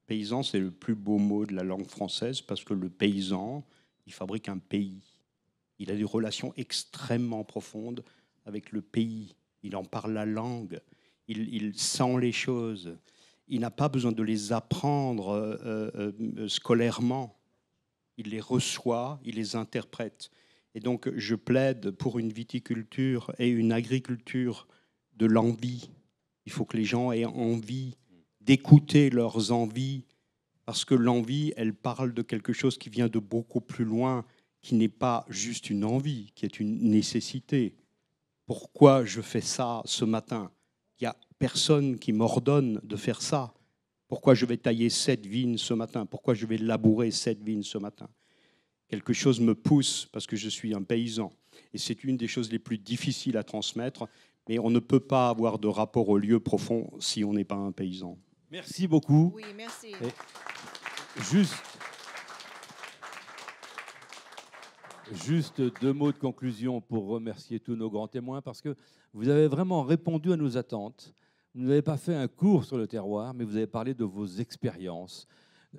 Paysan, c'est le plus beau mot de la langue française parce que le paysan, il fabrique un pays. Il a des relations extrêmement profondes avec le pays. Il en parle la langue. Il sent les choses. Il n'a pas besoin de les apprendre scolairement. Il les reçoit, il les interprète. Et donc, je plaide pour une viticulture et une agriculture de l'envie. Il faut que les gens aient envie d'écouter leurs envies, parce que l'envie, elle parle de quelque chose qui vient de beaucoup plus loin, qui n'est pas juste une envie, qui est une nécessité. Pourquoi je fais ça ce matin? Il n'y a personne qui m'ordonne de faire ça. Pourquoi je vais tailler cette vigne ce matin? Pourquoi je vais labourer cette vigne ce matin? Quelque chose me pousse parce que je suis un paysan. Et c'est une des choses les plus difficiles à transmettre. Mais on ne peut pas avoir de rapport au lieu profond si on n'est pas un paysan. Merci beaucoup. Oui, merci. Et juste 2 mots de conclusion pour remercier tous nos grands témoins parce que vous avez vraiment répondu à nos attentes. Vous n'avez pas fait un cours sur le terroir, mais vous avez parlé de vos expériences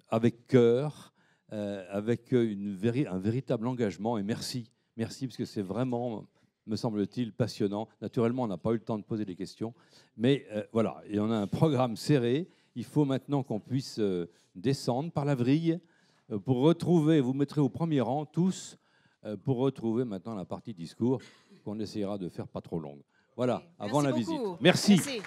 avec cœur, avec un véritable engagement. Et merci, parce que c'est vraiment, me semble-t-il, passionnant. Naturellement, on n'a pas eu le temps de poser des questions, mais voilà, et on a un programme serré. Il faut maintenant qu'on puisse descendre par la vrille pour retrouver, vous mettrez au premier rang tous, pour retrouver maintenant la partie discours qu'on essaiera de faire pas trop longue. Voilà, okay. avant Merci la beaucoup. visite. Merci. Merci.